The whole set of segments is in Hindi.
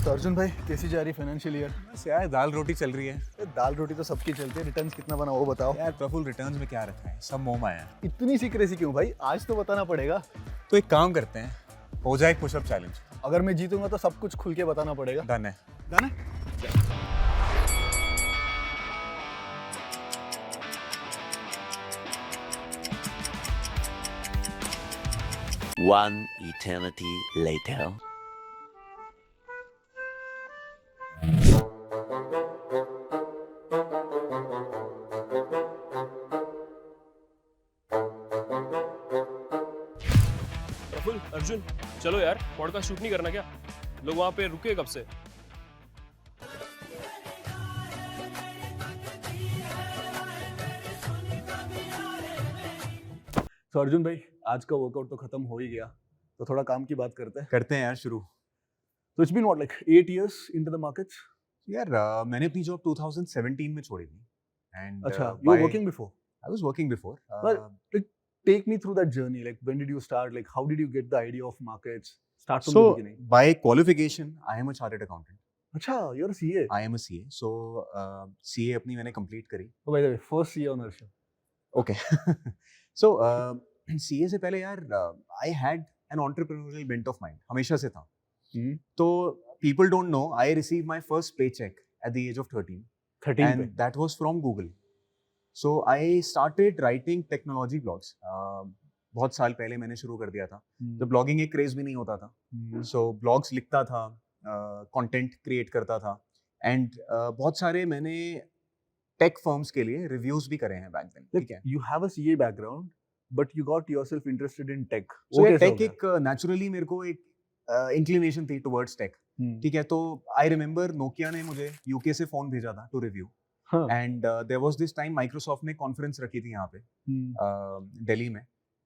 तो अर्जुन भाई कैसी जा रही फाइनेंशियल ईयर? बस यार दाल रोटी चल रही है। दाल रोटी तो सबकी चलती है, रिटर्न्स कितना बना वो बताओ। यार प्रफुल रिटर्न्स में क्या रखा है, सब मोह माया है। इतनी सीक्रेसी क्यों भाई? आज तो बताना पड़ेगा। तो एक काम करते हैं, हो जाए पुशअप चैलेंज। अगर मैं जीतूंगा तो सब कुछ खुल के बताना पड़ेगा। डन है। डन है? One eternity later. Praful, Arjun, चलो यार, पॉडकास्ट शूट नहीं करना क्या? लोग वहां पे रुके कब से? तो अर्जुन भाई आज का वर्कआउट तो खत्म हो ही गया, तो थोड़ा काम की बात करते हैं यार शुरू। तो it's been what like 8 years into the markets? यार मैंने अपनी जॉब 2017 में छोड़ी थी। एंड अच्छा, you were working before? I was working before. But take me through that journey. Like when did you start? Like how did you get the idea of markets? Start from So the beginning. by qualification, I am a chartered accountant. अच्छा, you're a CA. I am a CA. So CA अपनी मैंने complete करी। Oh, by the way, first CA on our show. Okay. So CA से पहले यार I had an entrepreneurial bent of mind, हमेशा से था। तो people don't know, I received my first paycheck at the age of 13. 13 And that was from Google. So I started writing technology blogs. बहुत साल पहले मैंने शुरू कर दिया था। तो ब्लॉगिंग एक क्रेज भी नहीं होता था। So blogs लिखता था, कंटेंट क्रिएट करता था, एंड बहुत सारे मैंने टेक फर्म्स के लिए रिव्यूज भी करे हैं बैक देन। ठीक है। You have a CA background, but you got yourself interested in tech. So कैसे टेक हो गया? एक नेचुरली मेरे को एक इंक्लिनेशन थी टुवर्ड्स टेक। ठीक है। तो आई रिमेम्बर नोकिया ने मुझे यूके से फोन भेजा था टू रिव्यू, हाँ. And there was this time Microsoft ने कॉन्फ्रेंस रखी थी यहाँ पे दिल्ली में,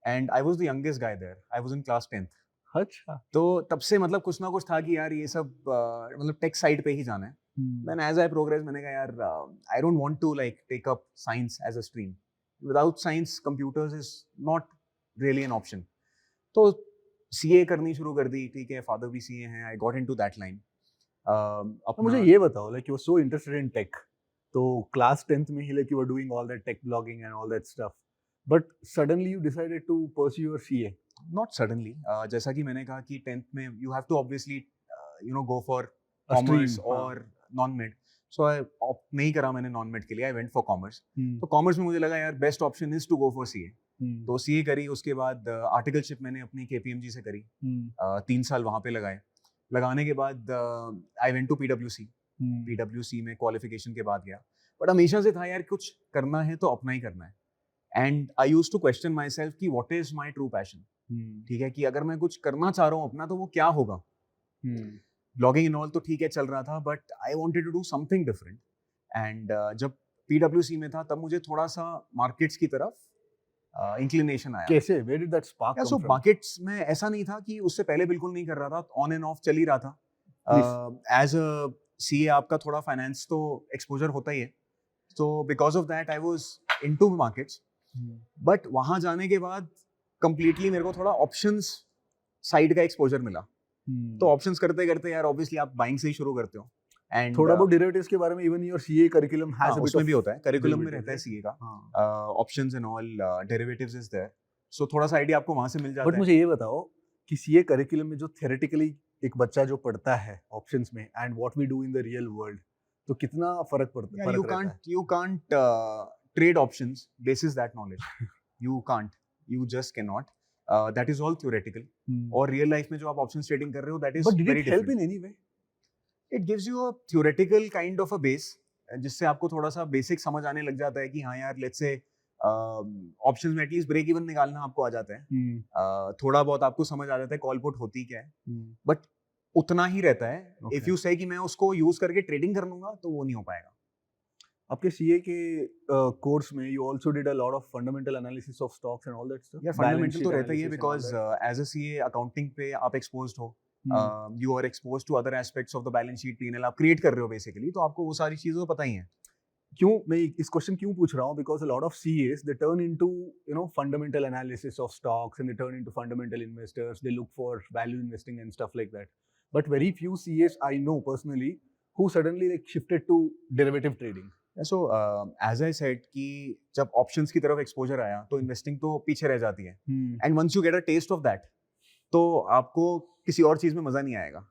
and I was the youngest guy there. I was in class 10th। अच्छा. तो तब से मतलब कुछ ना कुछ था कि यार ये सब मतलब टेक साइड पे ही जाना है। Then as I progress मैंने कहा यार I don't want to like take up science as a stream. Without science, computers is not really an option. तो CA करनी शुरू कर दी। ठीक है। फादर भी CA हैं। I got into that line. तो मुझे ये बताओ, like you were so interested in tech, तो class 10th में ही like you were doing all that tech blogging and all that stuff, but suddenly you decided to pursue your CA. Not suddenly. जैसा कि मैंने कहा कि 10th में you have to obviously go for A commerce stream, और non-med. So I opt नहीं करा मैंने non-med के लिए। I went for commerce. तो तो commerce में मुझे लगा यार best option is to go for CA. तो CA करी। उसके बाद आर्टिकलशिप मैंने अपनी KPMG से करी। 3 साल वहाँ पे लगाने के बाद I went to PwC. PwC में क्वालिफिकेशन के बाद गया। बट हमेशा से था यार कुछ करना है तो अपना ही करना है। And I used to question myself कि what is my true passion. ठीक है। कि अगर मैं कुछ करना चाह रहा हूँ अपना तो वो क्या होगा। ब्लॉगिंग एंड ऑल तो ठीक है चल रहा था, but I wanted to do something different. And जब PwC में था तब मुझे थोड़ा सा मार्केट्स की तरफ इंक्लिनेशन आया। कैसे? Where did that spark come so from? Markets में ऐसा नहीं था कि उससे पहले बिल्कुल नहीं कर रहा था, ऑन एंड ऑफ चल ही रहा था। एज अ CA आपका थोड़ा फाइनेंस तो एक्सपोजर होता ही है। तो because of that I was into markets. But वहां जाने के बाद कंप्लीटली मेरे को थोड़ा ऑप्शंस साइड का एक्सपोजर मिला। तो ऑप्शंस करते करते यार ऑब्वियसली आप बाइंग से ही शुरू करते हो। एंड थोड़ा बहुत डेरिवेटिव्स के बारे में even your CA curriculum has a bit उसमें of भी होता है, करिकुलम में रहता है derivatives, CA का। हाँ. Options and all derivatives is there. So थोड़ा सा आइडिया आपको वहां से मिल जाता बट है। मुझे ये बताओ कि CA curriculum में जो theoretically एक बच्चा जो पढ़ता है ऑप्शंस में and what we do in the real world, तो कितना फर्क पड़ता है? You can't trade options basis that knowledge. You can't. You just cannot. That is all theoretical. और real life में जो आप options trading कर रहे हो, that is But did very it help different. in any way? It gives you a theoretical kind of a base, जिससे आपको थोड़ा सा basic समझ आने लग जाता है कि हाँ यार let's say options में at least break even निकालना आपको आ जाता है। थोड़ा बहुत आपको समझ आ जाता है call put होती क्या है, but उतना ही रहता है। Okay. If you say कि मैं उसको यूज करके ट्रेडिंग कर लूंगा तो वो नहीं हो पाएगा। आपके CA के कोर्स में you also did a lot of fundamental analysis of stocks and all that stuff? यार Balance फंडामेंटल sheet तो रहता ही है, analysis and all because that? As a CA accounting पे आप एक्सपोज्ड हो, you are exposed to other aspects of the balance sheet, P&L आप क्रिएट कर रहे हो बेसिकली, तो आपको वो सारी चीजें तो पता ही हैं। क्यों मैं इस क्वेश्चन क्यों पूछ रहा हूँ, because a lot of CAs they turn into fundamental analysis of stocks and they turn into fundamental investors, they look for value investing and stuff like that, but very few CAs I know personally who suddenly like shifted to derivative trading. So as I said कि जब ऑप्शंस की तरफ एक्सपोजर आया तो इन्वेस्टिंग तो पीछे रह जाती है, and once you get a taste of that तो आपको किसी और चीज में मजा नहीं आएगा.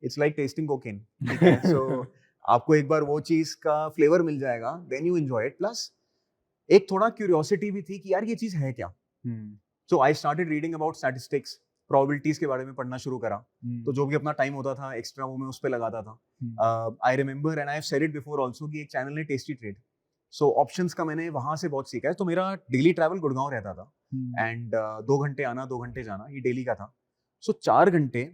इट्स लाइक टेस्टिंग कोकेन, ठीक है. सो आपको एक बार वो चीज का फ्लेवर मिल जाएगा, then you enjoy it. Plus एक थोड़ा क्यूरियोसिटी भी थी कि यार ये चीज है क्या. So I started reading about statistics, probabilities के बारे में पढ़ना शुरू करा. तो जो भी अपना टाइम होता था एक्स्ट्रा वो मैं उस पे लगाता था. I remember and I have said it before also कि एक चैनल है टेस्टी ट्रेड. सो ऑप्शंस का मैंने वहां से बहुत सीखा है. तो मेरा डेली ट्रैवल गुड़गांव रहता था, एंड 2 घंटे आना 2 घंटे जाना ये डेली का था. सो 4 घंटे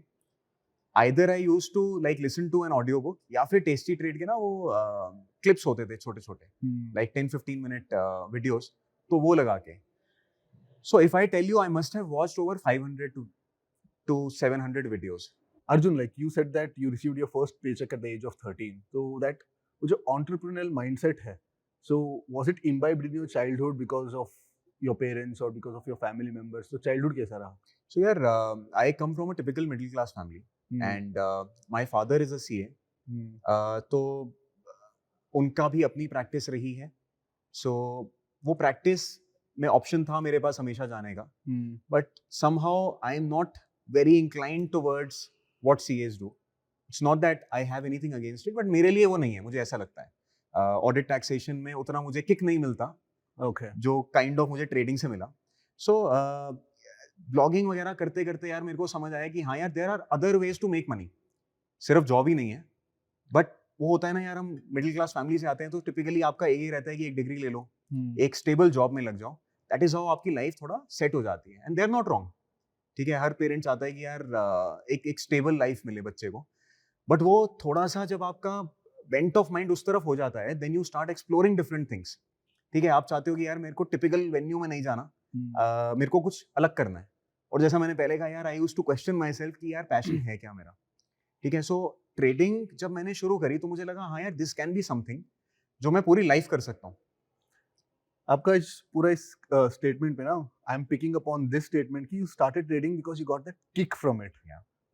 either I used to like listen to an audio book, या फिर टेस्टी ट्रेड के ना वो क्लिप्स होते थे छोटे छोटे, लाइक 10-15 मिनट वीडियोस, तो वो लगा के. So if I tell you I must have watched over 500 to 700 videos. Arjun, like you said that you received your first paycheck at the age of 13. So that जो entrepreneurial mindset है, so was it imbibed in your childhood because of your parents or because of your family members? So childhood कैसा रहा? So yeah, I come from a typical middle class family, and my father is a CA. तो उनका भी अपनी प्रैक्टिस रही है. So वो प्रैक्टिस में ऑप्शन था मेरे पास हमेशा जाने का, but somehow I am not very inclined towards what CAs do. It's not that I have anything against it, but मेरे लिए वो नहीं है, मुझे ऐसा लगता है. Audit taxation में उतना मुझे किक नहीं मिलता, okay, जो काइंड ऑफ मुझे ट्रेडिंग से मिला. सो ब्लॉगिंग वगैरह करते करते यार मेरे को समझ आया कि हाँ यार there are other ways to make money, सिर्फ जॉब ही नहीं है. बट वो होता है ना यार, हम मिडिल क्लास फैमिली से आते हैं तो टिपिकली आपका यही रहता है कि एक डिग्री ले लो, एक स्टेबल जॉब में लग जाओ. दैट इज हाउ आपकी लाइफ थोड़ा सेट हो जाती है, and they are not wrong. ठीक है, हर पेरेंट्स चाहता है कि यार एक स्टेबल लाइफ मिले बच्चे को. बट वो थोड़ा सा जब आपका बेंट ऑफ माइंड उस तरफ हो जाता है, then you start exploring different things. ठीक है, आप चाहते हो कि यार मेरे को टिपिकल वेन्यू में नहीं जाना, मेरे को कुछ अलग करना है. और जैसा मैंने पहले कहा यार, I used to question myself कि यार पैशन है क्या मेरा. ठीक है, सो ट्रेडिंग जब मैंने शुरू करी तो मुझे लगा हाँ यार दिस कैन बी समथिंग जो मैं पूरी लाइफ कर सकता हूँ. आपका इस पूरा इस स्टेटमेंट पे ना, I am picking up on this statement कि you started trading because you got that kick from it.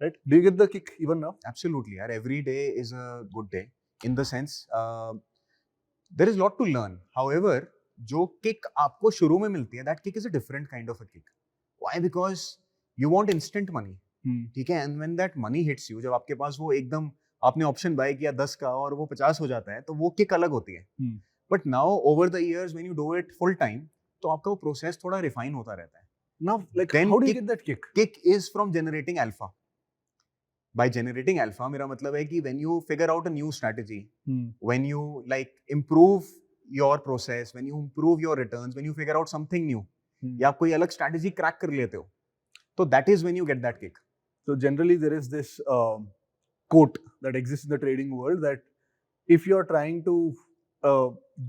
Right, do you get the kick even now? Absolutely यार, every day is a good day in the sense there is lot to learn. However जो किक आपको शुरू में मिलती है, that kick is a different kind of a kick. Why? Because you want instant money. ठीक है, and when that money hits you, जब आपके पास वो एकदम आपने ऑप्शन बाय किया 10 का और वो 50 हो जाता है, तो वो किक अलग होती है. But now over the years when you do it full time, तो आपका वो प्रोसेस थोड़ा रिफाइन होता रहता है. Now, like, how do you get that kick? Kick is from generating alpha. By generating alpha, मेरा मतलब है कि when you figure out a new strategy, when you like improve your process, when you improve your returns, when you figure out something new, या कोई अलग strategy crack कर लेते हो, तो that is when you get that kick. So generally there is this quote that exists in the trading world that if you are trying to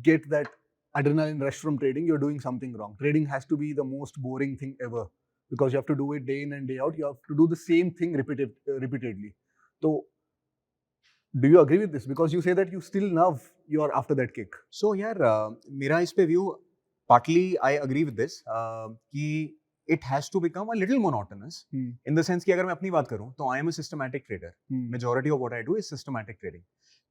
get that adrenaline rush from trading, you're doing something wrong. Trading has to be the most boring thing ever because you have to do it day in and day out. You have to do the same thing repeatedly. So do you agree with this? Because you say that you still love your after that kick. So यार मेरा इस पे view partly I agree with this कि it has to become a little monotonous in the sense कि अगर मैं अपनी बात करूं तो I am a systematic trader. Majority of what I do is systematic trading.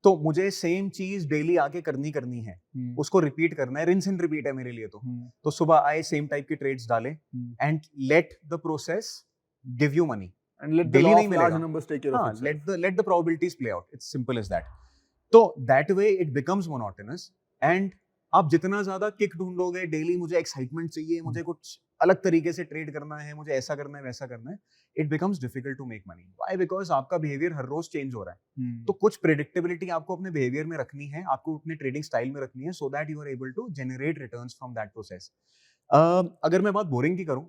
तो मुझे सेम चीज डेली आके करनी है, उसको रिपीट करना है, रिंस एंड रिपीट है मेरे लिए. तो सुबह आए, सेम टाइप के ट्रेड्स डाले, and let the process give you money. And let the law of large numbers take care of itself. let the probabilities play out. It's simple as that. तो that way it becomes monotonous, and आप जितना ज्यादा किक ढूंढोगे डेली, मुझे एक्साइटमेंट चाहिए, मुझे कुछ अलग तरीके से ट्रेड करना है, मुझे ऐसा करना है वैसा करना है, it becomes difficult to make money. Why? Because आपका बिहेवियर हर रोज चेंज हो रहा है. तो कुछ प्रेडिक्टेबिलिटी आपको अपने बिहेवियर में रखनी है, आपको अपने ट्रेडिंग स्टाइल में रखनी है, so that you are able to generate returns from that process. अगर मैं बात बोरिंग की करूं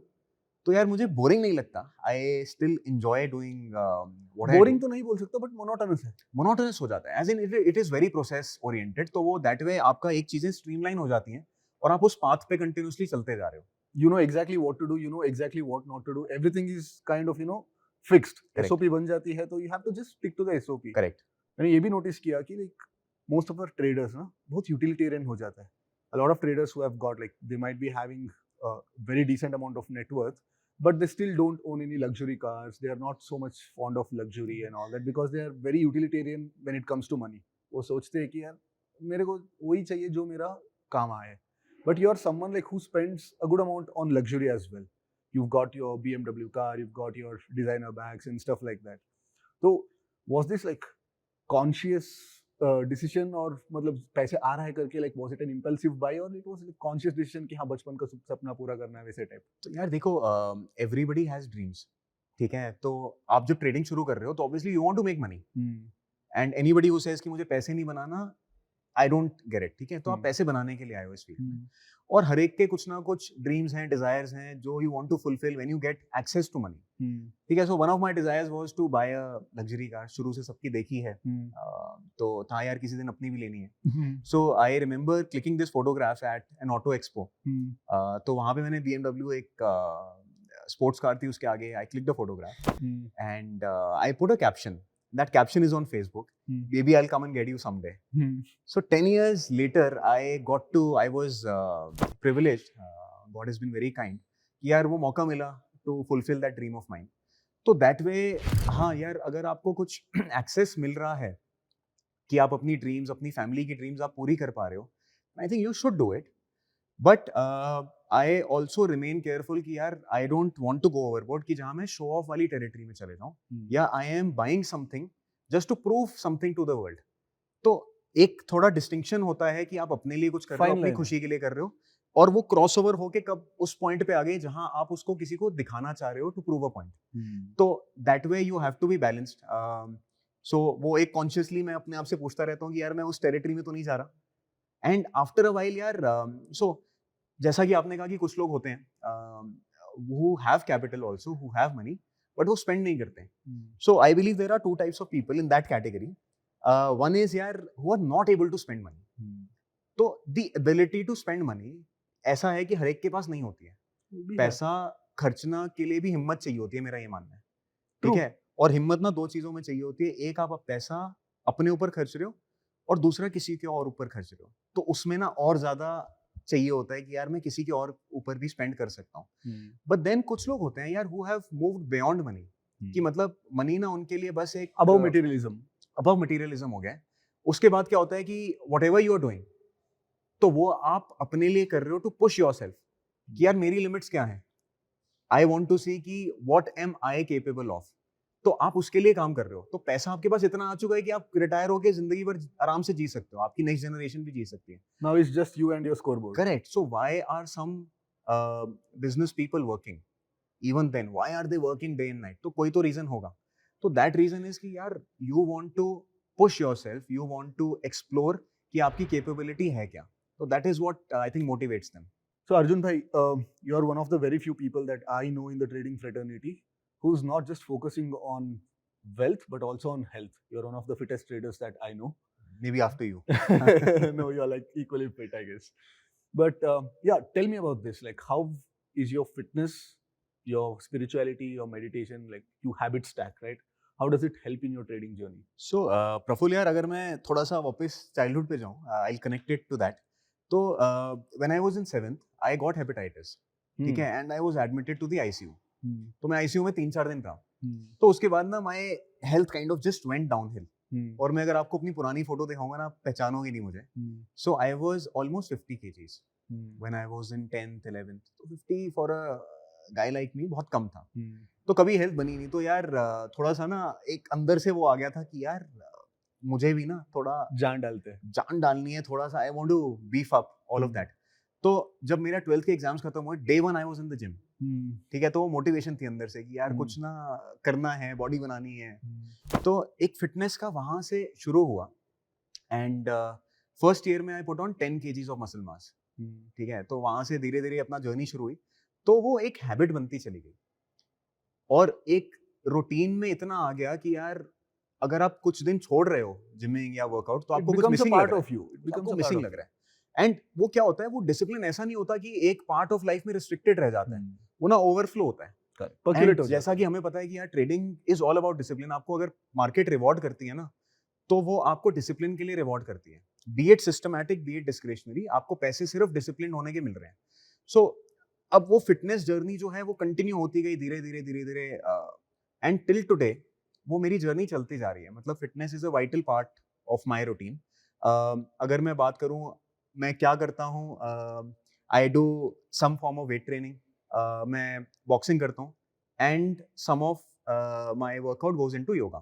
तो यार मुझे बोरिंग नहीं लगता. I still enjoy doing what I. Boring तो नहीं बोल सकता, बट मोनोटोनस है. मोनोटोनस हो जाता है, as in it is very process oriented. तो वो दैट वे आपका एक चीजें स्ट्रीमलाइन हो जाती हैं और आप उस पाथ पे कंटिन्यूअसली चलते जा रहे हो. You know exactly what to do, you know exactly what not to do. Everything is kind of, fixed. Correct. SOP बन जाती है, तो you have to just stick to the SOP. Correct. मैंने ये भी नोटिस किया कि like most of our traders ना बहुत utilitarian हो जाता है. A lot of traders who have got like they might be having a very decent amount of net worth, but they still don't own any luxury cars. They are not so much fond of luxury and all that because they are very utilitarian when it comes to money. वो सोचते हैं कि यार मेरे को वही चाहिए जो मेरा काम आए. But you are someone like who spends a good amount on luxury as well. You've got your BMW car, you've got your designer bags and stuff like that. So was this like conscious decision or मतलब पैसे आ रहा है करके like was it an impulsive buy or it was like conscious decision कि हाँ बचपन का सपना पूरा करना है वैसे टाइप? तो यार देखो, एवरीबडी हैज ड्रीम्स, ठीक है? तो आप जब ट्रेडिंग शुरू कर रहे हो तो obviously you want to make money, and anybody who says कि मुझे पैसे नहीं बनाना, आई डोंट गेट इट, ठीक है? तो आप पैसे बनाने के लिए आए हो इस फील्ड में, और हर एक के कुछ ना कुछ ड्रीम्स हैं, डिजायर्स हैं जो you want to fulfil when you get access to money, ठीक है? So one of my desires was to buy a luxury car. शुरू से सबकी देखी है, तो था यार किसी दिन अपनी भी लेनी है. So I remember clicking this photograph at an auto expo. तो वहां पे मैंने BMW एक स्पोर्ट्स कार थी, उसके आगे I click the photograph and I put a caption. That caption is on Facebook. Maybe I'll come and get you someday. So 10 years later, I was privileged. God has been very kind. कि यार वो मौका मिला to fulfill that dream of mine. तो that way, हाँ यार, अगर आपको कुछ access मिल रहा है कि आप अपनी dreams, अपनी family की dreams आप पूरी कर पा रहे हो, I think you should do it. But I also remain careful कि यार I don't want to go overboard कि जहाँ मैं show off वाली territory में चले जाऊँ, या I am buying something just to prove something to the world. तो एक थोड़ा distinction होता है कि आप अपने लिए कुछ कर रहे हो, अपनी खुशी के लिए कर रहे हो, और वो crossover होके कब उस point पे आ गए जहाँ आप उसको किसी को दिखाना चाह रहे हो to prove a point. तो that way you have to be balanced. So वो एक consciously मैं अपने आप से पूछता रहता हूँ कि यार मैं उस territory में तो नहीं जा रहा. And after a while यार, so जैसा कि आपने कहा कि कुछ लोग होते हैं who have capital also, who have money, but वो spend नहीं करते हैं. So I believe there are two types of people in that category. One is यार who are not able to spend money. तो the ability to spend money ऐसा है कि हर एक के पास नहीं होती है. पैसा खर्चना के लिए भी हिम्मत चाहिए होती है, मेरा ये मानना है, ठीक है? और हिम्मत ना दो चीजों में चाहिए होती है. एक, आप पैसा अपने ऊपर खर्च रहे हो, और दूसरा किसी के और ऊपर खर्च रहे हो. तो उसमें ना और ज्यादा चाहिए होता है कि यार मैं किसी के और ऊपर भी स्पेंड कर सकता हूँ. बट देन कुछ लोग होते हैं यार who have moved beyond money, कि मतलब मनी ना उनके लिए बस एक above materialism हो गया है. उसके बाद क्या होता है कि whatever you are doing, तो वो आप अपने लिए कर रहे हो to push yourself, कि यार मेरी लिमिट्स क्या हैं, I want to see कि what am I capable of. तो आप उसके लिए काम कर रहे हो. तो पैसा आपके पास इतना आ चुका है कि आप रिटायर होके जिंदगी भर आराम से जी सकते हो, आपकी नेक्स्ट जनरेशन भी जी सकती है. Now it's just you and your scoreboard. Correct. So why are some business people working? Even then, why are they working day and night? तो कोई तो reason होगा. तो that reason is कि यार you want to push yourself, you want to explore कि आपकी capability है क्या. So that is what I think motivates them. So Arjun bhai, you are one of the very few people that I know in the trading fraternity who's not just focusing on wealth but also on health. You're one of the fittest traders that I know. Maybe after you. No, you're like equally fit, I guess. But yeah, tell me about this. Like, how is your fitness, your spirituality, your meditation, like you habit stack, right? How does it help in your trading journey? So Praful यार, अगर मैं थोड़ा सा वापस childhood पे जाऊँ, I'll connect it to that. तो when I was in 7th, I got hepatitis, ठीक है, and I was admitted to the ICU. तो मैं ICU में 3-4 दिन रहा. तो उसके बाद ना my health kind of just went downhill. और मैं अगर आपको अपनी पुरानी फोटो दिखाऊंगा ना, पहचानोगे नहीं मुझे. So I was almost 50 kgs when I was in 10th, 11th. तो 50 for a guy like me बहुत कम था. तो कभी हेल्थ बनी नहीं. तो यार थोड़ा सा ना एक अंदर से वो आ गया था कि यार मुझे भी ना थोड़ा जान डालनी है थोड़ा सा. I want to beef up all of that. तो जब मेरा 12th के एग्जाम्स खत्म हुए, day 1 I was in the gym. ठीक है, तो वो मोटिवेशन थी अंदर से कि यार कुछ ना करना है, बॉडी बनानी है. तो एक फिटनेस का वहां से शुरू हुआ. एंड फर्स्ट ईयर में I put on 10 kgs of muscle mass. ठीक है, तो वहां से धीरे धीरे अपना जर्नी शुरू हुई. तो वो एक हैबिट बनती चली गई, और एक रूटीन में इतना आ गया कि यार अगर आप कुछ दिन छोड़ रहे हो जिमिंग या वर्कआउट, तो आपको कुछ मिसिंग लग रहा है. एंड वो क्या होता है, वो डिसिप्लिन ऐसा नहीं होता कि एक पार्ट ऑफ लाइफ में रिस्ट्रिक्टेड रह जाता है, वो ना ओवरफ्लो होता है. जैसा कि हमें पता है कि यार trading is all about discipline. आपको अगर मार्केट रिवॉर्ड करती है ना, तो वो आपको डिसिप्लिन के लिए रिवॉर्ड करती है, B it systematic B it discretionary, आपको पैसे सिर्फ डिसिप्लिन होने के मिल रहे हैं. सो अब वो फिटनेस जर्नी जो है वो कंटिन्यू होती गई धीरे धीरे एंड टिल टुडे वो मेरी जर्नी चलती जा रही है. मतलब fitness is a vital part of my routine. अगर मैं बात करूं मैं क्या करता हूं, I do some form of weight training, मैं बॉक्सिंग करता हूं and some of my workout goes into yoga.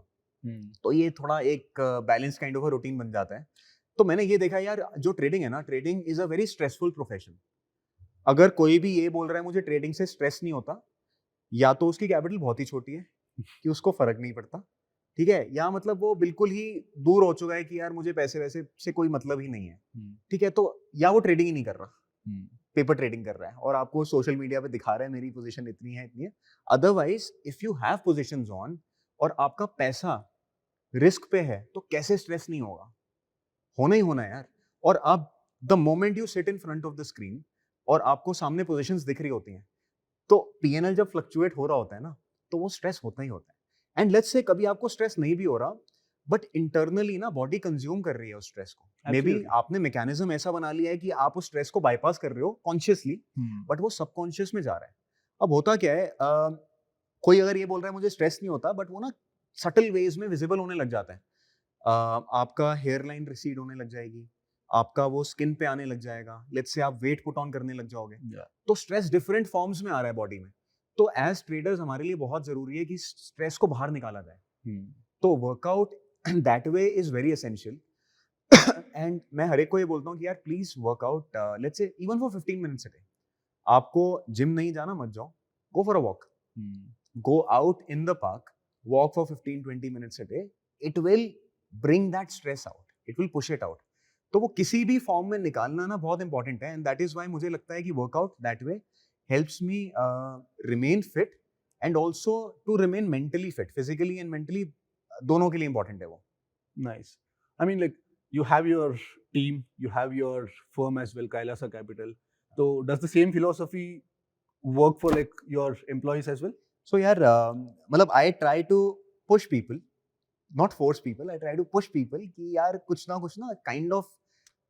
तो ये थोड़ा एक balance kind of a routine बन जाता है. तो मैंने ये देखा यार, जो ट्रेडिंग है ना, trading is a very stressful profession. अगर कोई भी ये बोल रहा है मुझे ट्रेडिंग से स्ट्रेस नहीं होता, या तो उसकी कैपिटल बहुत ही छोटी है कि उसको फर्क नहीं पड़ता, ठीक है, या मतलब वो बिल्कुल ही दूर हो चुका है कि यार मुझे पैसे वैसे से कोई मतलब ही नहीं है, ठीक है, तो या वो ट्रेडिंग ही नहीं कर रहा, पेपर ट्रेडिंग कर रहा है और आपको सोशल मीडिया पे दिखा रहा है मेरी पोजीशन इतनी है. Otherwise if you have positions on और आपका पैसा रिस्क पे है तो कैसे स्ट्रेस नहीं होगा, होना ही होना है यार. और अब the moment you sit in front of the screen और आपको सामने पोजीशंस दिख रही होती हैं, तो पीएनएल जब फ्लक्चुएट हो रहा होता है ना, तो वो स्ट्रेस होता ही होता है. एंड लेट्स से कभी आपको स्ट्रेस नहीं भी हो रहा, बट इंटरनली ना बॉडी कंज्यूम कर रही है उस स्ट्रेस को. मे बी आपने मैकेनिज्म ऐसा बना लिया है कि आप उस स्ट्रेस को बाईपास कर रहे हो कॉन्शियसली, बट वो सबकॉन्शियस में जा रहा है. अब होता क्या है, कोई अगर ये बोल रहा है मुझे स्ट्रेस नहीं होता, बट वो ना सटल वेज में विजिबल होने लग जाता है. आपका हेयर लाइन रिसीड होने लग जाएगी, आपका वो स्किन पे आने लग जाएगा, लेट्स से आप वेट पुट ऑन करने लग जाओगे. तो स्ट्रेस डिफरेंट फॉर्म्स में आ रहा है बॉडी में. तो एज ट्रेडर्स हमारे लिए बहुत जरूरी है कि स्ट्रेस को बाहर निकाला जाए. तो workout that way is very essential. And मैं हर एक को ये बोलता हूँ कि यार please workout, let's say even for 15 minutes a day. आपको जिम नहीं जाना, मत जाओ, go for a walk, go out in the park, walk for 15-20 minutes a day. It will bring that stress out, it will push it out. तो वो किसी भी फॉर्म में निकालना ना बहुत इंपॉर्टेंट है. एंड दैट इज व्हाई मुझे लगता है कि workout that way helps me remain fit and also to remain mentally fit, physically and mentally, दोनों के लिए important है वो. Nice. I mean, like, you have your team, you have your firm as well, Kailasa Capital. So does the same philosophy work for like your employees as well? So यार, मतलब I try to push people, not force people. I try to push people कि यार कुछ ना kind of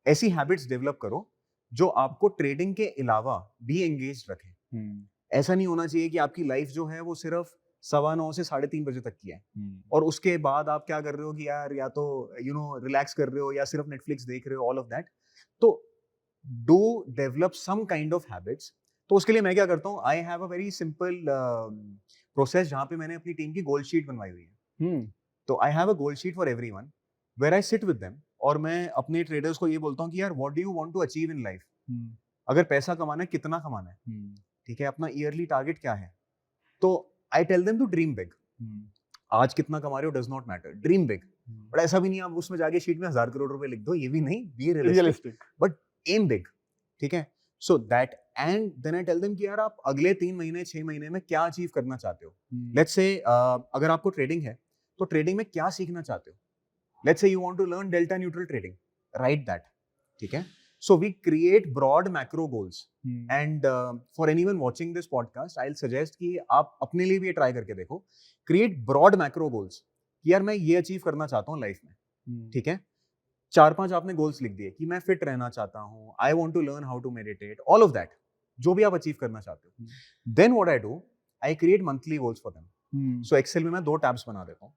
ऐसी habits develop करो जो आपको ट्रेडिंग के अलावा भी एंगेज रखे. ऐसा नहीं होना चाहिए कि आपकी लाइफ जो है वो सिर्फ 9:15 से 3:30 बजे तक की है और उसके बाद आप क्या कर रहे हो कि यार या तो रिलैक्स कर रहे हो या सिर्फ नेटफ्लिक्स देख रहे हो, ऑल ऑफ दैट. तो do develop some kind of habits. तो उसके लिए मैं क्या करता हूँ, I have a very simple process जहाँ पे मैंने अपनी टीम की गोल शीट बनवाई हुई है. तो I have a goal sheet for everyone where I sit with them और मैं अपने ट्रेडर्स को ये बोलता हूँ कि यार what do you want to achieve in life. अगर पैसा कमाना है, कितना कमाना है, ठीक है, अपना ईयरली टारगेट क्या है. तो I tell them to dream big. आज कितना कमा रहे हो does not matter, dream big. But ऐसा भी नहीं आप उसमें जाके शीट में 1000 करोड़ रुपए लिख दो, ये भी नहीं, be realistic, but aim big, ठीक है. So that and then I tell them कि यार आप अगले 3 महीने 6 महीने में क्या अचीव करना चाहते हो. लेट्स से अगर आपको ट्रेडिंग है तो ट्रेडिंग में क्या सीखना चाहते हो. Let's say you want to learn delta neutral trading, write that, ठीक है. So we create broad macro goals and for anyone watching this podcast, I'll suggest कि आप अपने लिए भी ये ट्राई करके देखो. Create broad macro goals कि यार मैं ये अचीव करना चाहता हूँ लाइफ में, ठीक है. 4-5 आपने गोल्स लिख दिए कि मैं फिट रहना चाहता हूँ, I want to learn how to meditate, all of that, जो भी आप अचीव करना चाहते हो. Then what I do, I create monthly goals for them. So Excel में मैं 2 टैब्स बना देता हूँ,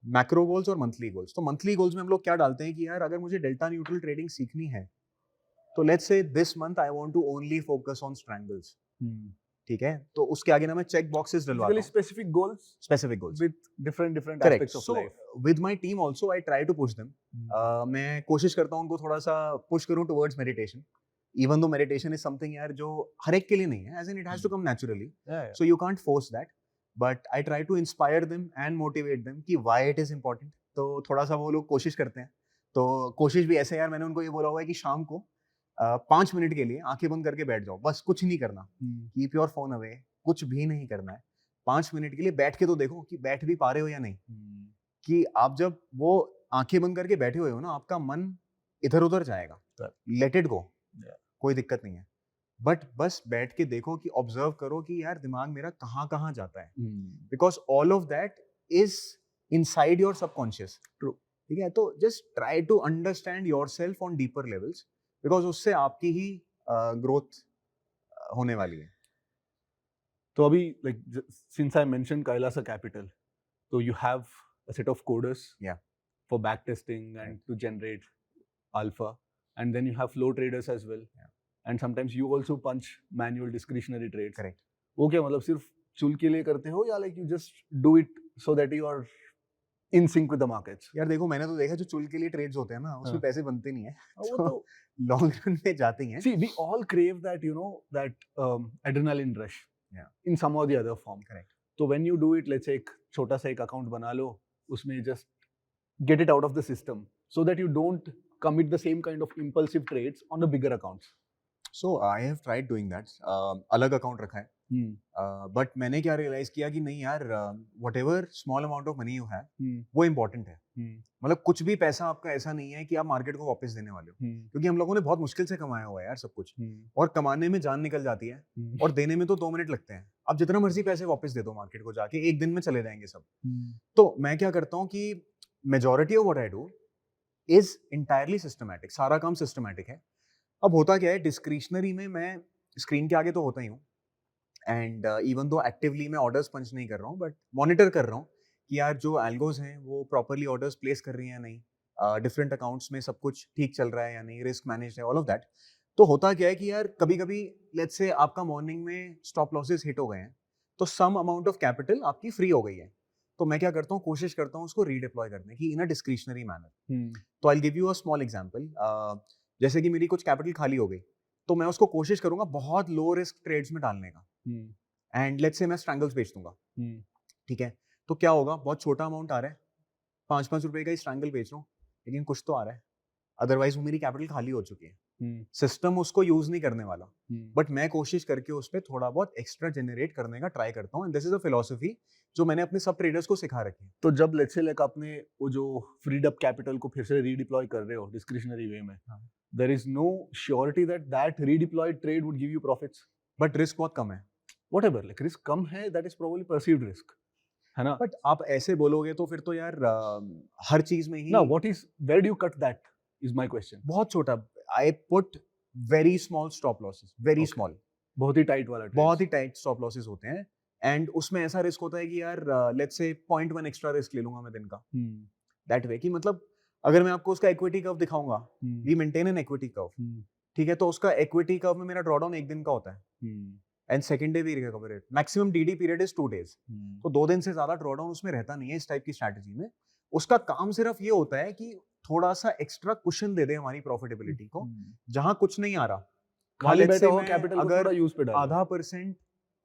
मैक्रो गोल्स और मंथली गोल्स. तो मंथली गोल्स में हम लोग क्या डालते हैं कि यार अगर मुझे डेल्टा न्यूट्रल ट्रेडिंग सीखनी है तो let's say this month I want to only focus on strangles, ठीक है. तो उसके आगे ना मैं चेक बॉक्सेस डलवाता हूं, specific goals with different Correct. aspects of So, life. with my team also I try to push them. मैं कोशिश करता हूँ उनको थोड़ा सा पुश करूँ towards meditation, even though meditation is something यार जो हर एक के लिए नहीं है, as in it has to come naturally. So you can't force that. But I try to inspire them and motivate them कि why it is important. तो थोड़ा सा वो लोग कोशिश करते हैं. तो कोशिश भी ऐसे यार, मैंने उनको ये बोला हुआ है कि शाम को 5 मिनट के लिए आंखें बंद करके बैठ जाओ, बस कुछ नहीं करना, कीप योर फोन अवे, कुछ भी नहीं करना है. 5 मिनट के लिए बैठ के तो देखो कि बैठ भी पा रहे हो या नहीं. कि आप जब वो आंखें बंद करके बैठे हुए हो ना, आपका मन इधर उधर जाएगा, लेट इट गो, कोई दिक्कत नहीं है. बट बस बैठ के देखो कि ऑब्जर्व करो कि यार दिमाग मेरा कहाँ कहाँ जाता है, because all of that is inside your subconscious. True. ठीक है, तो just try to understand yourself on deeper levels, because उससे आपकी ही ग्रोथ होने वाली है. तो अभी like since I mentioned Kailasa Capital, so you have a set of coders Yeah. for back testing and to generate alpha, and then you have flow traders as well. Yeah. And sometimes you also punch manual discretionary trades. Correct. वो क्या मतलब सिर्फ चुल के लिए करते हो या like you just do it so that you are in sync with the markets? यार देखो, मैंने तो देखा जो चुल के लिए ट्रेड्स होते हैं ना, उसमें हाँ. पैसे बनते नहीं है, वो तो लॉन्ग रन में जाते हैं. see, we all crave that, you know, that adrenaline rush. Yeah. In some or the other form. Correct. So when you do it, let's say एक छोटा सा एक account बना लो, उसमें just get it out of the system so that you don't commit the same kind of impulsive trades on the bigger accounts. So I have tried doing that. अलग अकाउंट रखा है, बट मैंने क्या रियलाइज किया कि नहीं यार, whatever small amount of money you have, वो इम्पोर्टेंट है. मतलब कुछ भी पैसा आपका ऐसा नहीं है कि आप मार्केट को वापस देने वाले हो, क्योंकि हम लोगों ने बहुत मुश्किल से कमाया हुआ है यार सब कुछ, और कमाने में जान निकल जाती है और देने में तो 2 मिनट लगते हैं. आप जितना मर्जी पैसे वापस दे दो मार्केट को जाके, एक दिन में चले जाएंगे सब. तो मैं क्या करता हूँ कि majority of what I do is entirely systematic. सारा काम सिस्टमैटिक है. अब होता क्या है, डिस्क्रिशनरी में मैं स्क्रीन के आगे तो होता ही हूँ, एंड इवन दो एक्टिवली मैं ऑर्डर्स पंच नहीं कर रहा हूँ, बट मॉनिटर कर रहा हूँ कि यार जो एल्गोज हैं वो प्रॉपरली ऑर्डर्स प्लेस कर रही हैं या नहीं, डिफरेंट अकाउंट्स में सब कुछ ठीक चल रहा है या नहीं, रिस्क मैनेज है, ऑल ऑफ दैट. तो होता क्या है कि यार कभी कभी लेट्स से आपका मॉर्निंग में स्टॉप लॉसेस हिट हो गए हैं, तो सम अमाउंट ऑफ कैपिटल आपकी फ्री हो गई है. तो मैं क्या करता हूँ, कोशिश करता हूँ उसको रीडिप्लॉय करने की इन अ डिस्क्रिशनरी मैनर. तो I will give you a small example. जैसे कि मेरी कुछ कैपिटल खाली हो गई, तो मैं उसको कोशिश करूंगा बहुत लो रिस्क ट्रेड्स में डालने का, एंड लेट्स से मैं स्ट्रैंगल्स बेच दूंगा. ठीक है, तो क्या होगा, बहुत छोटा अमाउंट आ रहा है, 5-5 रुपए का ही स्ट्रैंगल बेच रहा हूँ, लेकिन कुछ तो आ रहा है. अदरवाइज वो मेरी कैपिटल खाली हो चुकी है, सिस्टम उसको यूज नहीं करने वाला, बट मैं कोशिश करके उस पर थोड़ा बहुत एक्स्ट्रा जनरेट करने का ट्राई करता हूँ. And this is a philosophy जो मैंने अपने सब ट्रेडर्स को सिखा रखी है. तो जब लेट्स से लाइक आपने वो जो फ्रीड अप कैपिटल को फिर से रीडिप्लॉय कर रहे हो डिस्क्रिशनरी वे में, there is no surety that redeployed trade would give you profits. But risk बहुत कम है. Whatever, like risk कम है, that is probably perceived risk, है ना? बट आप ऐसे बोलोगे तो फिर तो यार हर चीज में ही. Now what is, where do you cut that is my question. बहुत छोटा. I put very small stop losses, very Okay. Small, बहुत ही टाइट वाला trades. बहुत ही टाइट स्टॉप लॉसेस होते हैं. एंड उसमें ऐसा रिस्क होता है कि यार लेट्स से 0.1 एक्स्ट्रा रिस्क ले लूंगा मैं दिन का, दैट वे कि मतलब अगर मैं आपको उसका इक्विटी कर्व दिखाऊंगा, we maintain an equity curve, ठीक है, तो उसका इक्विटी कर्व में मेरा ड्रॉडाउन एक दिन का होता है, and second day we recover it. Maximum DD period is 2 days, तो 2 दिन से ज्यादा ड्रॉडाउन उसमें रहता नहीं है इस टाइप की स्ट्रैटेजी में. उसका काम सिर्फ ये होता है कि थोड़ा सा एक्स्ट्रा कुशन दे दे हमारी प्रॉफिटेबिलिटी को, जहां कुछ नहीं आ रहा. खाली let's बैठा say हुआ मैं कैपिटल को अगर थोड़ा यूज पे डाल. 0.5%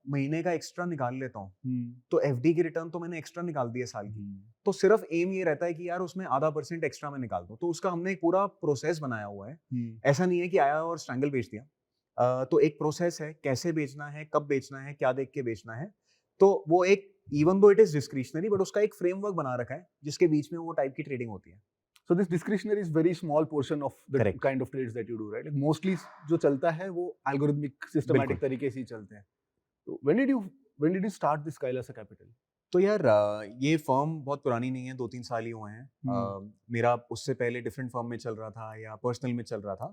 महीने का एक्स्ट्रा निकाल लेता हूँ, तो एफडी की रिटर्न तो मैंने एक्स्ट्रा निकाल दी है साल की, तो सिर्फ एम ये रहता है कि यार उसमें 0.5% एक्स्ट्रा में निकाल दो. तो उसका हमने एक पूरा प्रोसेस बनाया हुआ है. ऐसा नहीं है कि आया और स्ट्रैंगल बेच दिया. तो एक प्रोसेस है, कैसे बेचना है, कब बेचना है, क्या देख के बेचना है. तो वो एक, even though it is discretionary, but उसका एक फ्रेमवर्क बना रखा है जिसके बीच में वो टाइप की ट्रेडिंग होती है. So this discretionary is very small portion of the Correct. kind of trades that you do, right? Like mostly जो चलता है वो algorithmic systematic बिल्कुल. तरीके से ही चलते हैं. So when did you start this Kailasa Capital? तो यार ये फर्म बहुत पुरानी नहीं है, 2-3 साल ही हुए हैं. मेरा उससे पहले डिफरेंट फर्म में चल रहा था या पर्सनल में चल रहा था,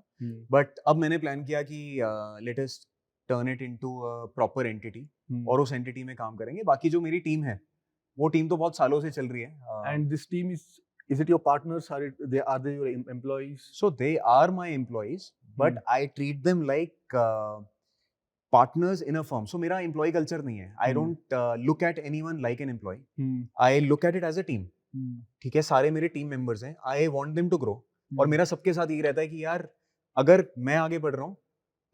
बट अब मैंने प्लान किया कि let us turn it into a proper entity, और उस एंटिटी में काम करेंगे. बाकी जो मेरी टीम है, वो टीम तो बहुत सालों से चल रही है. And this team is it your partners? Are they your employees? So they are my employees, but I treat them like partners in a firm. So मेरा employee culture नहीं है. I don't look at anyone like an employee. I look at it as a team. ठीक है, सारे मेरे टीम मेंबर्स हैं. I want them to grow. और मेरा सबके साथ ये रहता है कि यार अगर मैं आगे बढ़ रहा हूँ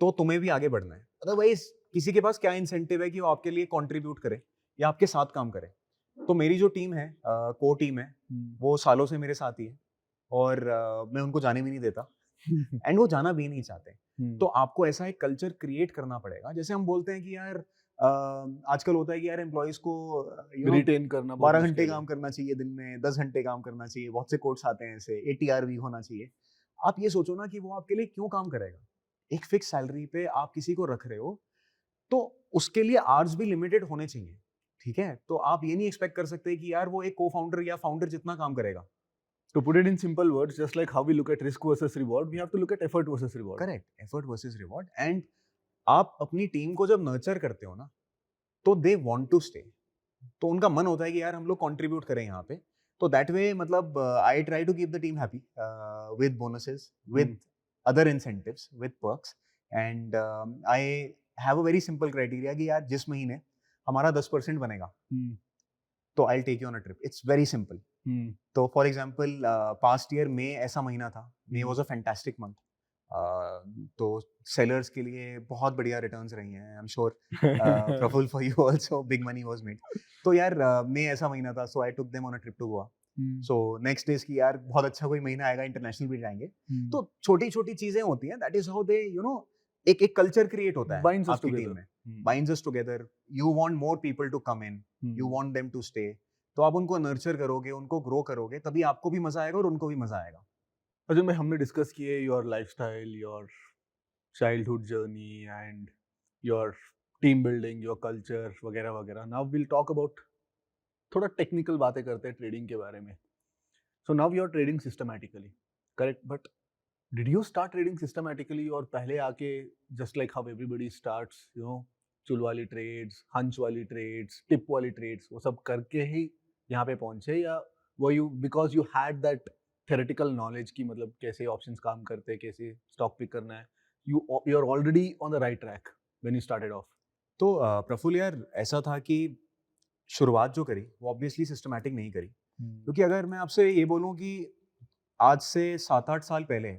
तो तुम्हें भी आगे बढ़ना है. अदरवाइज किसी के पास क्या इंसेंटिव है कि वो आपके लिए कंट्रीब्यूट करे या आपके साथ काम करे. तो मेरी जो टीम है, कोर टीम है, वो सालों से मेरे साथ ही है, और मैं उनको जाने भी नहीं देता, एंड वो जाना भी नहीं चाहते. तो आपको ऐसा एक कल्चर क्रिएट करना पड़ेगा. जैसे हम बोलते हैं कि यार आजकल होता है कि यार एम्प्लॉइज को रिटेन करना 12 घंटे काम करना चाहिए दिन में, 10 घंटे काम करना चाहिए, बहुत से कोट्स आते हैं ऐसे, ATR भी होना चाहिए. आप ये सोचो ना कि वो आपके लिए क्यों काम करेगा. एक फिक्स सैलरी पे आप किसी को रख रहे हो, तो उसके लिए आवर्स भी लिमिटेड होने चाहिए. ठीक है, तो आप ये नहीं एक्सपेक्ट कर सकते कि यार वो एक को फाउंडर या फाउंडर जितना काम करेगा. To put it in simple words, just like how we look at risk versus reward, we have to look at effort versus reward. Correct, effort versus reward. And आप अपनी टीम को जब नर्चर करते हो ना, तो दे वांट टू स्टे. तो उनका मन होता है कि यार हम लोग कंट्रीब्यूट करें यहाँ पे. तो दैट वे मतलब I try to keep the team happy with bonuses, with other incentives, with perks. And I have a very simple criteria कि यार जिस महीने हमारा 10% बनेगा, तो I take you on a trip. It's very simple. तो for example past year May ऐसा महीना था. May was a fantastic month. तो सेलर्स के लिए बहुत बढ़िया रिटर्न्स रही हैं. I am sure Praful for you also big money was made. तो यार मे ऐसा महीना था, so I took them on a trip to Goa. So next days की यार बहुत अच्छा कोई महीना आएगा, इंटरनेशनल भी जाएंगे. तो छोटी छोटी चीजें होती हैं. दैट इज हाउ दे एक कल्चर क्रिएट होता है Binds us आपकी together. टीम में. Binds us together. You want more people to come in, you want them to stay. तो आप उनको नर्चर करोगे, उनको ग्रो करोगे, तभी आपको भी मजा आएगा और उनको भी मजा आएगा. अर्जुन भाई, हमने डिस्कस किए your lifestyle, your childhood journey and your team building, your culture वगैरह वगैरह. नाउ विल टॉक अबाउट थोड़ा टेक्निकल बातें करते हैं ट्रेडिंग के बारे में. So now you are trading systematically, correct? But did you start trading systematically, और पहले आके just like how everybody starts, चुल वाली ट्रेड्स, हंच वाली ट्रेड्स, टिप वाली ट्रेड्स, वो सब करके ही यहाँ पे पहुंचे, या वो you because you had that theoretical knowledge की मतलब कैसे ऑप्शंस काम करते हैं, कैसे स्टॉक पिक करना है, you are already on the right track when you started off? तो प्रफुल यार ऐसा था कि शुरुआत जो करी वो ऑब्वियसली सिस्टमैटिक नहीं करी. क्योंकि अगर मैं आपसे ये बोलूं कि आज से 7-8 साल पहले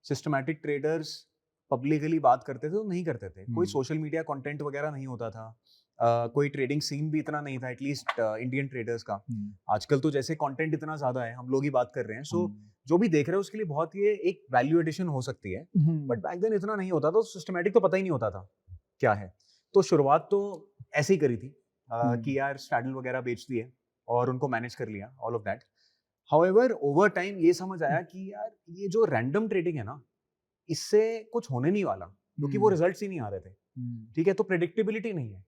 सिस्टमैटिक ट्रेडर्स पब्लिकली बात करते थे तो नहीं करते थे. कोई सोशल मीडिया कंटेंट वगैरह नहीं होता था. कोई ट्रेडिंग सीन भी इतना नहीं था, एटलीस्ट इंडियन ट्रेडर्स का. आजकल तो जैसे कंटेंट इतना ज्यादा है, हम लोग ही बात कर रहे हैं, सो जो भी देख रहे हैं उसके लिए बहुत ये एक वैल्यू एडिशन हो सकती है. बट बैक देन इतना नहीं होता था, सिस्टमैटिक तो पता ही नहीं होता था क्या है. तो शुरुआत तो ऐसे ही करी थी कि यार स्ट्रैडल वगैरह बेच दिए और उनको मैनेज कर लिया, all of that. However over time ये समझ आया कि यार ये जो रैंडम ट्रेडिंग है ना, इससे कुछ होने नहीं वाला, क्योंकि वो रिजल्ट्स ही नहीं आ रहे थे. ठीक है, तो प्रेडिक्टेबिलिटी नहीं है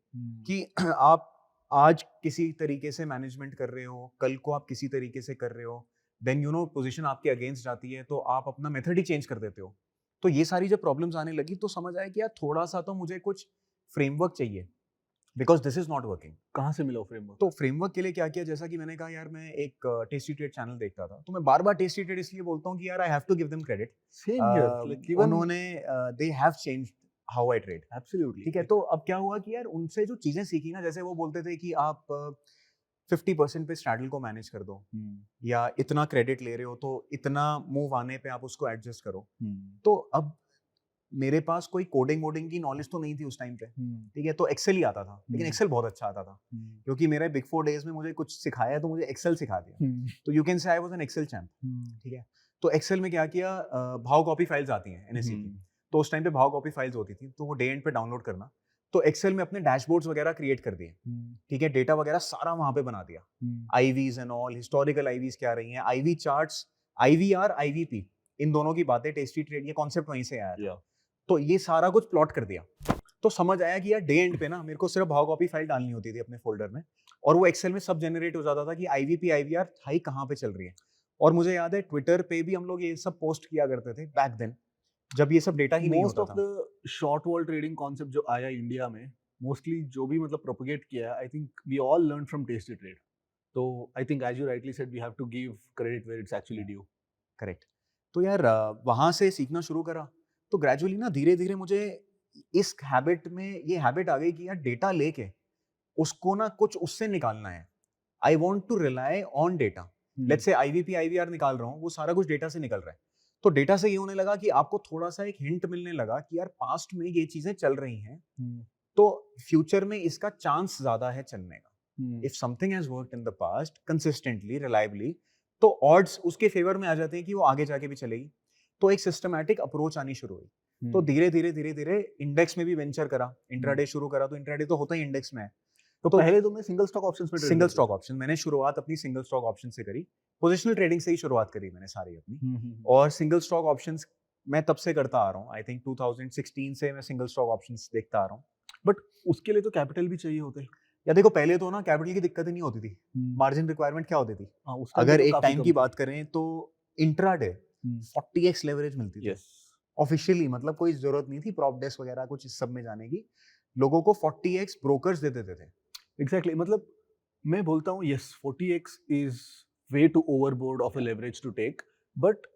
कि आप आज किसी तरीके से मैनेजमेंट कर रहे हो, कल को आप किसी तरीके से कर रहे हो, देन पोजीशन आपके अगेंस्ट जाती है तो आप अपना मेथड ही चेंज कर देते हो. तो ये सारी जब प्रॉब्लम्स आने लगी तो समझ आया कि यार थोड़ा सा तो मुझे कुछ फ्रेमवर्क चाहिए, because this is not working. कहाँ से मिला फ्रेमवर्क? तो फ्रेमवर्क के लिए क्या किया, जैसा कि मैंने कहा यार मैं एक टेस्टी ट्रेड चैनल देखता था, तो मैं बार बार टेस्टी ट्रेड इसलिए बोलता हूँ कि यार I have to give them credit. Same here, like even उन्होंने they have changed how I trade. Absolutely. ठीक है, तो अब क्या हुआ कि यार उनसे जो चीजें सीखी ना, जैसे वो बोलते थे कि आप 50% पे स्ट्रैडल को मैनेज कर दो, या इतना क्रेडिट ले रहे हो तो इतना मूव आने पे आप उसको एडजस्ट करो. तो अब मेरे पास कोई कोडिंग वोडिंग की नॉलेज तो नहीं थी उस टाइम पे. ठीक है, तो एक्सेल ही आता था, लेकिन एक्सेल बहुत अच्छा आता था, क्योंकि मेरे बिग 4 डेज में मुझे कुछ सिखाया तो मुझे एक्सेल सिखा दिया. तो you can say I was an Excel champ. ठीक है, तो एक्सेल में क्या किया, भाव कॉपी फाइल्स आती हैं एनएससी की. तो उस टाइम पे भाव कॉपी फाइल्स होती थी, तो वो डे एंड पे डाउनलोड करना. तो एक्सेल में अपने डैशबोर्ड्स वगैरह क्रिएट कर दिए. ठीक है, डेटा वगैरह सारा वहां पे बना दिया. IVs and all, historical IVs क्या रही हैं, आईवी चार्ट्स, आईवीआर, आईवीपी, इन दोनों की बातें, टेस्टी ट्रेड, ये कॉन्सेप्ट वहीं से आया. तो ये सारा कुछ प्लॉट कर दिया. तो समझ आया कि यार डे एंड पे ना मेरे को सिर्फ भाव कॉपी फाइल डालनी होती थी अपने फोल्डर में, और वो एक्सेल में सब जनरेट हो जाता था कि आईवीपी आईवीआर हाई कहाँ पे चल रही है. और मुझे याद है ट्विटर पे भी हम लोग ये सब पोस्ट किया करते थे बैक देन, जब ये सब डेटा ही नहीं होता था. Most of the short wall trading concept जो आया इंडिया में, मोस्टली जो भी मतलब प्रोपेगेट किया, I think we all learn from tasty trade. तो I think as you rightly said, we have to give credit where it's actually due. Correct. तो यार वहां से सीखना शुरू करा, तो ग्रेजुअली ना धीरे धीरे मुझे इस हैबिट में ये हैबिट आ गई कि यार डेटा लेके उसको ना कुछ उससे निकालना है. I want to rely on data. Let's say IVP IVR निकाल रहा हूँ, वो सारा कुछ डेटा से निकल रहा है. तो डेटा से ये होने लगा कि आपको थोड़ा सा एक हिंट मिलने लगा कि यार पास्ट में ये चीजें चल रही हैं, तो फ्यूचर में इसका चांस ज्यादा है चलने का. If something has worked in the past consistently, reliably, तो ऑड्स उसके फेवर में आ जाते हैं कि वो आगे जाके भी चलेगी. तो एक सिस्टमैटिक अप्रोच आनी शुरू हुई. तो धीरे धीरे इंडेक्स में भी वेंचर करा, इंट्राडे शुरू करा. तो इंट्राडे तो होता ही इंडेक्स में है. तो पहले तुमने सिंगल स्टॉक ऑप्शंस में सिंगल स्टॉक ऑप्शन मैंने शुरुआत अपनी सिंगल स्टॉक ऑप्शन से करी. पोजिशनल ट्रेडिंग से ही शुरुआत करी मैंने सारी अपनी. और सिंगल स्टॉक ऑप्शंस मैं तब से करता आ रहा हूँ. आई थिंक 2016 से मैं सिंगल स्टॉक ऑप्शंस देखता आ रहा हूँ. बट उसके लिए तो कैपिटल भी चाहिए होता है. या देखो पहले तो ना कैपिटल की दिक्कत ही नहीं होती थी, मार्जिन रिक्वायरमेंट क्या होती थी, हाँ, उस time अगर पे तो एक काफी टाइम कम की थी। बात करें तो इंट्राडे 40x लेवरेज मिलती थी Yes. ऑफिशियली, मतलब कोई जरूरत नहीं थी प्रॉप डेस्क वगैरह कुछ इस सब में जाने की, लोगों को 40x ब्रोकर्स दे देते थे। Exactly. मतलब मैं बोलता हूँ yes 40x is way too overboard of a leverage to take, but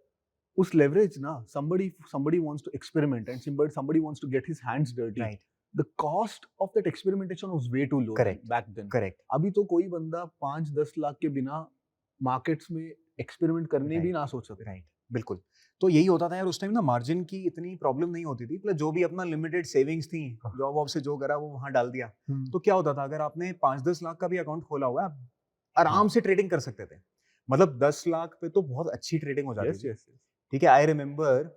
उस leverage ना somebody wants to experiment and somebody wants to get his hands dirty. Right, The cost of that experimentation was way too low Correct. back then. Correct, अभी तो कोई बंदा 5-10 लाख के बिना मार्केट्स में एक्सपेरिमेंट करने भी Right. ना सोच सकता। राइट, बिल्कुल। तो यही होता था यार उस टाइम ना, मार्जिन की इतनी प्रॉब्लम नहीं होती थी, प्लस जो भी अपना लिमिटेड सेविंग्स थी, जॉब वॉब से जो करा वो वहां डाल दिया। तो क्या होता था, अगर आपने 5-10 लाख का भी अकाउंट खोला हुआ है, आप आराम से ट्रेडिंग कर सकते थे। मतलब 10 लाख पे तो बहुत अच्छी ट्रेडिंग हो जाती yes थी। yes yes. ठीक है, I remember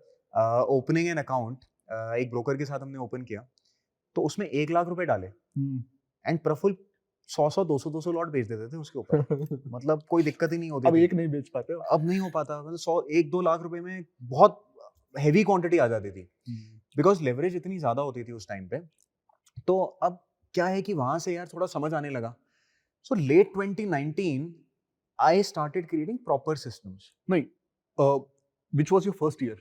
opening an account, एक ब्रोकर के साथ हमने ओपन किया, तो उसमें 1 लाख रुपए डाले एंड प्रफुल 100 200 लॉट बेच देते थे उसके ऊपर। मतलब कोई दिक्कत ही नहीं होती अब थी। एक नहीं बेच पाते हो। अब नहीं हो पाता, मतलब 100-1-2 लाख रुपए में बहुत हेवी क्वांटिटी आ जाती थी, बिकॉज लेवरेज इतनी ज्यादा होती थी उस टाइम पे। तो अब क्या है कि वहां से यार थोड़ा समझ आने लगा। So let 2019 I started creating proper systems. नहीं, which was your first year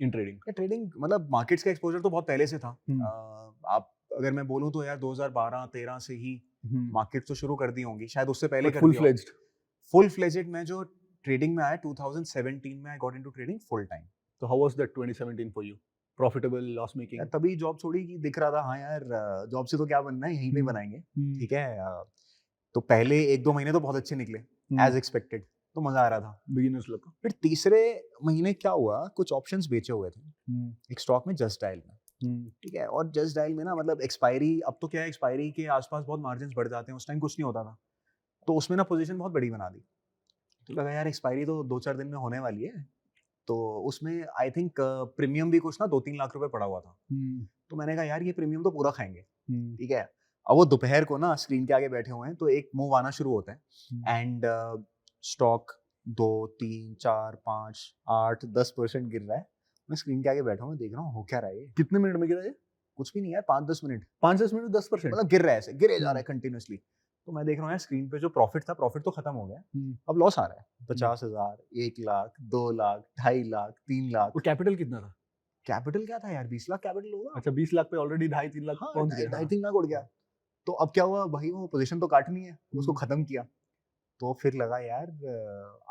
in trading? Trading मतलब मार्केट्स का एक्सपोजर तो बहुत पहले से था। हम्म। आप अगर मैं बोलूं तो यार 2012-13 से ही मार्केट तो शुरू कर दी होंगी, शायद उससे पहले But कर full दी fledged. फुल फ्लेजेड में जो ट्रेडिंग में आया 2017 में, I got into trading full time. So how was that 2017 for you? Profitable, loss making? यार तभी जॉब छोड़ी कि दिख रहा था हाँ यार जॉब से तो क्या बनना है, यहीं पे हम्म। बनाएंगे। Hmm. ठीक है, तो पहले 1-2 महीने तो बहुत अच्छे निकले एज एक्सपेक्टेड, तो मजा आ रहा था। Beginners लगा। फिर तीसरे महीने क्या हुआ, कुछ ऑप्शंस बेचे हुए थे एक स्टॉक में, जस्ट डायल में। ठीक है, और जस्ट डायल में ना मतलब एक्सपायरी, अब तो क्या है एक्सपायरी के आसपास बहुत मार्जिन बढ़ जाते हैं, उस टाइम कुछ नहीं होता था, तो उसमें ना पोजीशन बहुत बड़ी बना दी। तो लगा यार एक्सपायरी तो 2-4 दिन में होने वाली है, तो उसमें आई थिंक प्रीमियम भी कुछ ना 2-3 लाख रुपए पड़ा हुआ था। तो मैंने कहा यार ये प्रीमियम तो पूरा खाएंगे। ठीक है, अब वो दोपहर को ना स्क्रीन के आगे बैठे हुए हैं, तो एक मूव आना शुरू होता है एंड स्टॉक 2, 3, 4, 5, 8, 10% गिर रहा है। मैं स्क्रीन के आगे बैठा हूँ, देख रहा हूँ हो क्या रहा है ये? कितने मिनट में गिरा ये? कुछ भी नहीं यार, 5-10 मिनट, 5-10 मिनट 10%? मतलब गिर रहा है, ऐसे गिरे जा रहा है कंटिन्यूअसली। तो मैं देख रहा हूँ यार स्क्रीन पे जो प्रॉफिट था, प्रॉफिट तो खत्म हो गया, अब लॉस आ रहा है। 50,000, 1 लाख, 2 लाख, 2.5 लाख, 3 लाख। और कैपिटल कितना था? कैपिटल क्या था यार, 20 लाख कैपिटल होगा। अच्छा 20 लाख पे ऑलरेडी 2.5-3 लाख हाँ, पहुंच गया। 2.5-3 लाख उड़ गया। तो अब क्या हुआ भाई, वो पोजीशन तो काटनी है, उसको खत्म किया। तो फिर लगा यार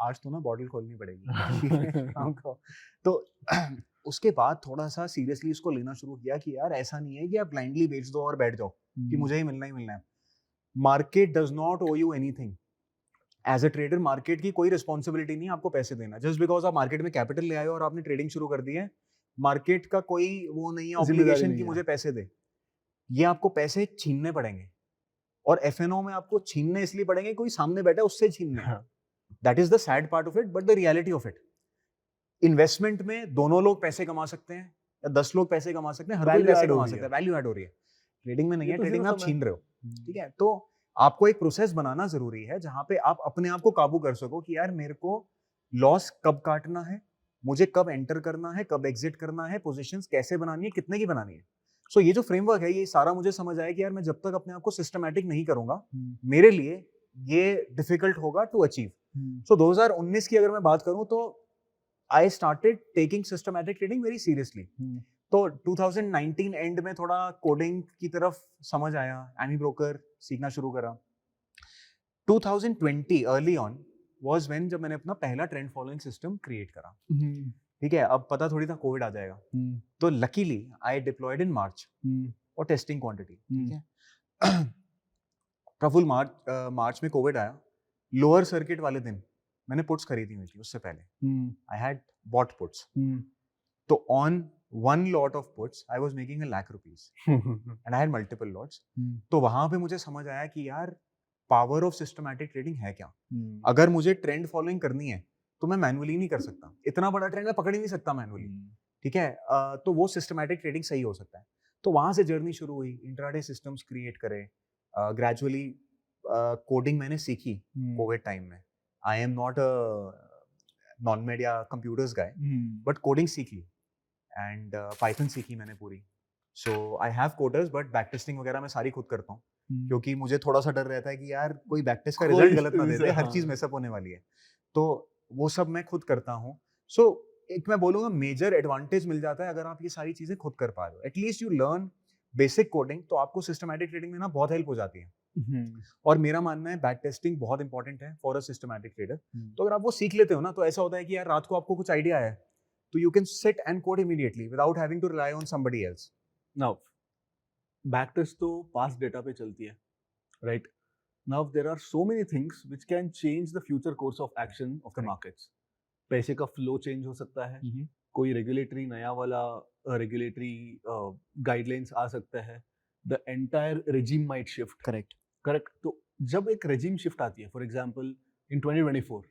आज तो ना बॉटल खोलनी पड़ेगी शाम को। तो उसके बाद थोड़ा सा सीरियसली इसको लेना शुरू किया कि यार ऐसा नहीं है कि आप ब्लाइंडली बेच दो और बैठ जाओ कि मुझे ही मिलना है। Market does not owe you anything. As a trader market की कोई रिस्पॉन्सिबिलिटी नहीं है आपको पैसे देना। जस्ट बिकॉज आप मार्केट में कैपिटल ले आए हो और आपने ट्रेडिंग शुरू कर दी है, मार्केट का कोई वो नहीं है ऑब्लिगेशन नहीं कि है। मुझे पैसे दे। ये आपको पैसे छीनने पड़ेंगे, और एफएनओ में आपको छीनने इसलिए पड़ेंगे कोई सामने बैठा है उससे छीनने। That is the sad part of it, but the reality of it. Investment में दोनों लोग पैसे कमा सकते हैं या 10 लोग पैसे कमा सकते हैं, हर कोई Value पैसे add हो कमा रही सकता है। है, वैल्यू ऐड हो रही है। ट्रेडिंग में नहीं ये है, तो ट्रेडिंग में zero आप sum छीन रहे हो। ठीक है, तो आपको एक प्रोसेस बनाना जरूरी है जहां पे आप अपने आप को काबू कर सको कि यार मेरे को लॉस कब काटना है, मुझे कब एंटर करना है, कब एग्जिट करना है, पोजीशंस कैसे बनानी है, कितने की बनानी है। सो ये जो फ्रेमवर्क है, ये सारा मुझे समझ आया कि यार मैं जब तक अपने आप को सिस्टमैटिक नहीं करूंगा, मेरे लिए ये डिफिकल्ट होगा टू अचीव। सो 2019 की अगर मैं बात करूं तो I started taking systematic trading very seriously. तो 2019 एंड में थोड़ा कोडिंग की तरफ समझ आया, एमी ब्रोकर सीखना शुरू करा। 2020 अर्ली ऑन वाज व्हेन जब मैंने अपना पहला ट्रेंड फॉलोइंग सिस्टम क्रिएट करा। ठीक है, अब पता थोड़ी था कोविड आ जाएगा, तो लकीली आई डिप्लॉयड इन मार्च और टेस्टिंग क्वांटिटी। ठीक है, प्रफुल मार्च में कोविड आया, लोअर सर्किट वाले दिन मैंने पुट्स खरीदी हुई थी। उससे पहले आई हैड बॉट पुट्स, तो on one lot of puts I was making $1 lakh and I had multiple lots। तो वहां पे मुझे समझ आया कि यार पावर ऑफ सिस्टमैटिक ट्रेडिंग है क्या। अगर मुझे ट्रेंड फॉलोइंग करनी है तो मैं मैनुअली नहीं कर सकता, इतना बड़ा ट्रेंड मैं पकड़ ही नहीं सकता मैनुअली। ठीक है, तो वो सिस्टमैटिक ट्रेडिंग सही हो सकता है। तो वहां से जर्नी शुरू हुई, इंट्राडे सिस्टम्स क्रिएट करे, ग्रेजुअली कोडिंग मैंने सीखी कोविड टाइम में। I am not a non media computers guy, but coding सीख ली एंड पाइथन सीखी मैंने पूरी। So I have coders, but back testing वगैरह मैं सारी खुद करता हूँ। क्योंकि मुझे थोड़ा सा डर रहता है कि यार कोई बैक टेस्ट का कोई रिजल्ट गलत ना दे दे, हर हाँ। चीज मेसअप होने वाली है। तो वो सब मैं खुद करता हूँ। सो एक मैं बोलूंगा मेजर एडवांटेज मिल जाता है अगर आप ये सारी चीजें खुद कर पा रहे हो। At least you learn basic coding, तो आपको सिस्टमैटिक ट्रेडिंग में ना बहुत हेल्प हो जाती है। और मेरा मानना है बैक टेस्टिंग बहुत इंपॉर्टेंट है फॉर अ सिस्टमैटिक ट्रेडर। तो अगर आप वो सीख लेते हो ना, तो ऐसा होता है कि यार रात को आपको कुछ आइडिया है, तो you can sit and code immediately without having to rely on somebody else. Now, backtest तो past data पे चलती है, right? Now there are so many things which can change the future course of action of the Correct. markets. पैसे का flow change हो सकता है, कोई regulatory नया वाला regulatory guidelines आ सकता है, the entire regime might shift. Correct. तो जब एक regime shift आती है, for example in 2024,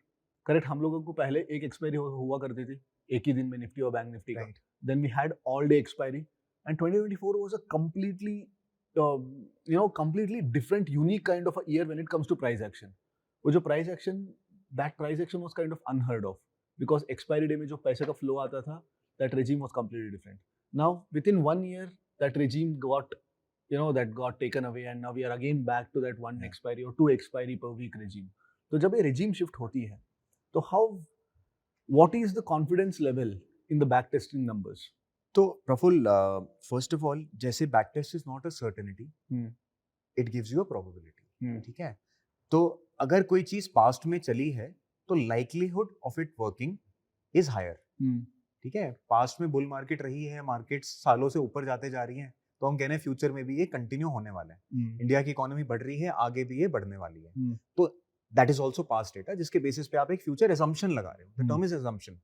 correct, हम लोगों को पहले एक expiry हुआ करती थी, एक ही दिन में निफ्टी और बैंक निफ्टी का. Then we had all day expiry, and 2024 was a completely completely different, unique kind of a year when it comes to price action. वो जो price action, that price action was kind of unheard of because expiry day में जो पैसे का flow आता था, that regime was completely different. Now within 1 year, that regime got got taken away, and now we are again back to that one expiry or 2 expiry per week regime. तो जब ये regime shift होती है, तो what is the confidence level in the backtesting numbers? तो प्रफुल्ल, फर्स्ट ऑफ ऑल, जैसे back test is not a certainty, it gives you a probability, ठीक है? तो अगर कोई चीज पास्ट में चली है तो likelihood of it working is higher, ठीक है? पास्ट में बुल मार्केट रही है, मार्केट सालों से ऊपर जाते जा रही है, तो हम कह रहे हैं फ्यूचर में भी ये कंटिन्यू होने वाला है। इंडिया की इकोनॉमी बढ़ रही है, आगे भी ये बढ़ने वाली है। तो that is also past data, जिसके बेसिस पे आप एक फ्यूचर असम्पशन लगा रहे हो। द टर्म इज असम्पशन,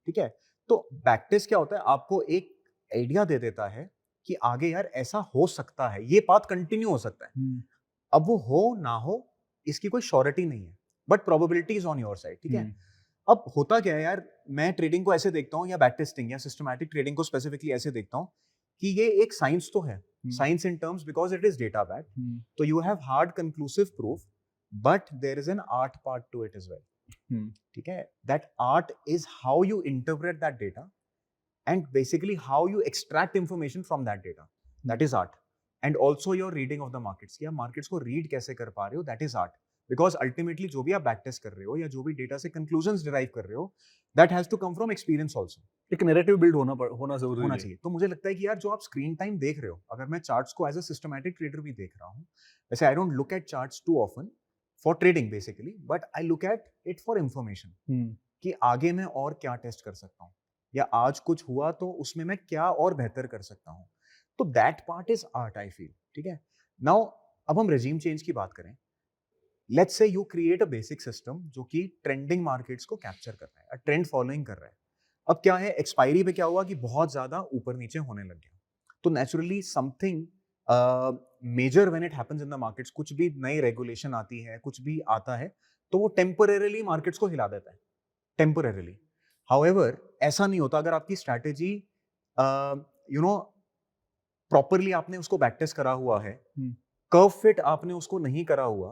ठीक है? तो बैक टेस्ट क्या होता है? आपको एक आइडिया दे देता है कि आगे यार ऐसा हो सकता है, ये पाथ कंटिन्यू हो सकता है। अब वो हो ना हो इसकी कोई श्योरिटी नहीं है, but probability is on your side, ठीक है? अब होता क्या है यार, मैं ट्रेडिंग को ऐसे देखता हूँ, या बैक टेस्टिंग या सिस्टमैटिक ट्रेडिंग को स्पेसिफिकली ऐसे देखता हूँ कि ये एक साइंस तो है, science in terms because it is data backed, so you have hard conclusive proof, but there is an art part to it as well, ठीक है? That art is how you interpret that data and basically how you extract information from that data. That is art. And also your reading of the markets. या markets को read कैसे कर पा रहे हो, that is art. Because ultimately जो भी आप back test कर रहे हो या जो भी data से conclusions derive कर रहे हो, that has to come from experience also. एक narrative build होना जरूरी होना है। चाहिए। तो मुझे लगता है कि यार जो आप screen time देख रहे हो, अगर मैं charts को as a systematic trader भी देख रहा हूँ, वैसे I don't look at charts too often for trading basically, but I look at it for information. कि आगे मैं और क्या टेस्ट कर सकता हूँ, या आज कुछ हुआ तो उसमें मैं क्या और बेहतर कर सकता हूँ। तो that part is art, I feel, ठीक है? नाउ अब हम रेजिम चेंज की बात करें। Let's say you create a basic system जो कि ट्रेंडिंग मार्केट्स को कैप्चर कर रहा है, ट्रेंड फॉलोइंग कर रहा है। अब क्या है, एक्सपायरी पे क्या हुआ कि बहुत ज्यादा ऊपर नीचे होने लग गया, तो naturally something major when it happens in the markets, कुछ भी नई रेगुलेशन आती है, कुछ भी आता है, तो वो टेम्परेरीली मार्केट्स को हिला देता है, टेम्परेरीली। However, ऐसा नहीं होता। अगर आपकी स्ट्रैटेजी प्रॉपरली आपने उसको बैक टेस्ट करा हुआ है, कर्व फिट आपने उसको नहीं करा हुआ,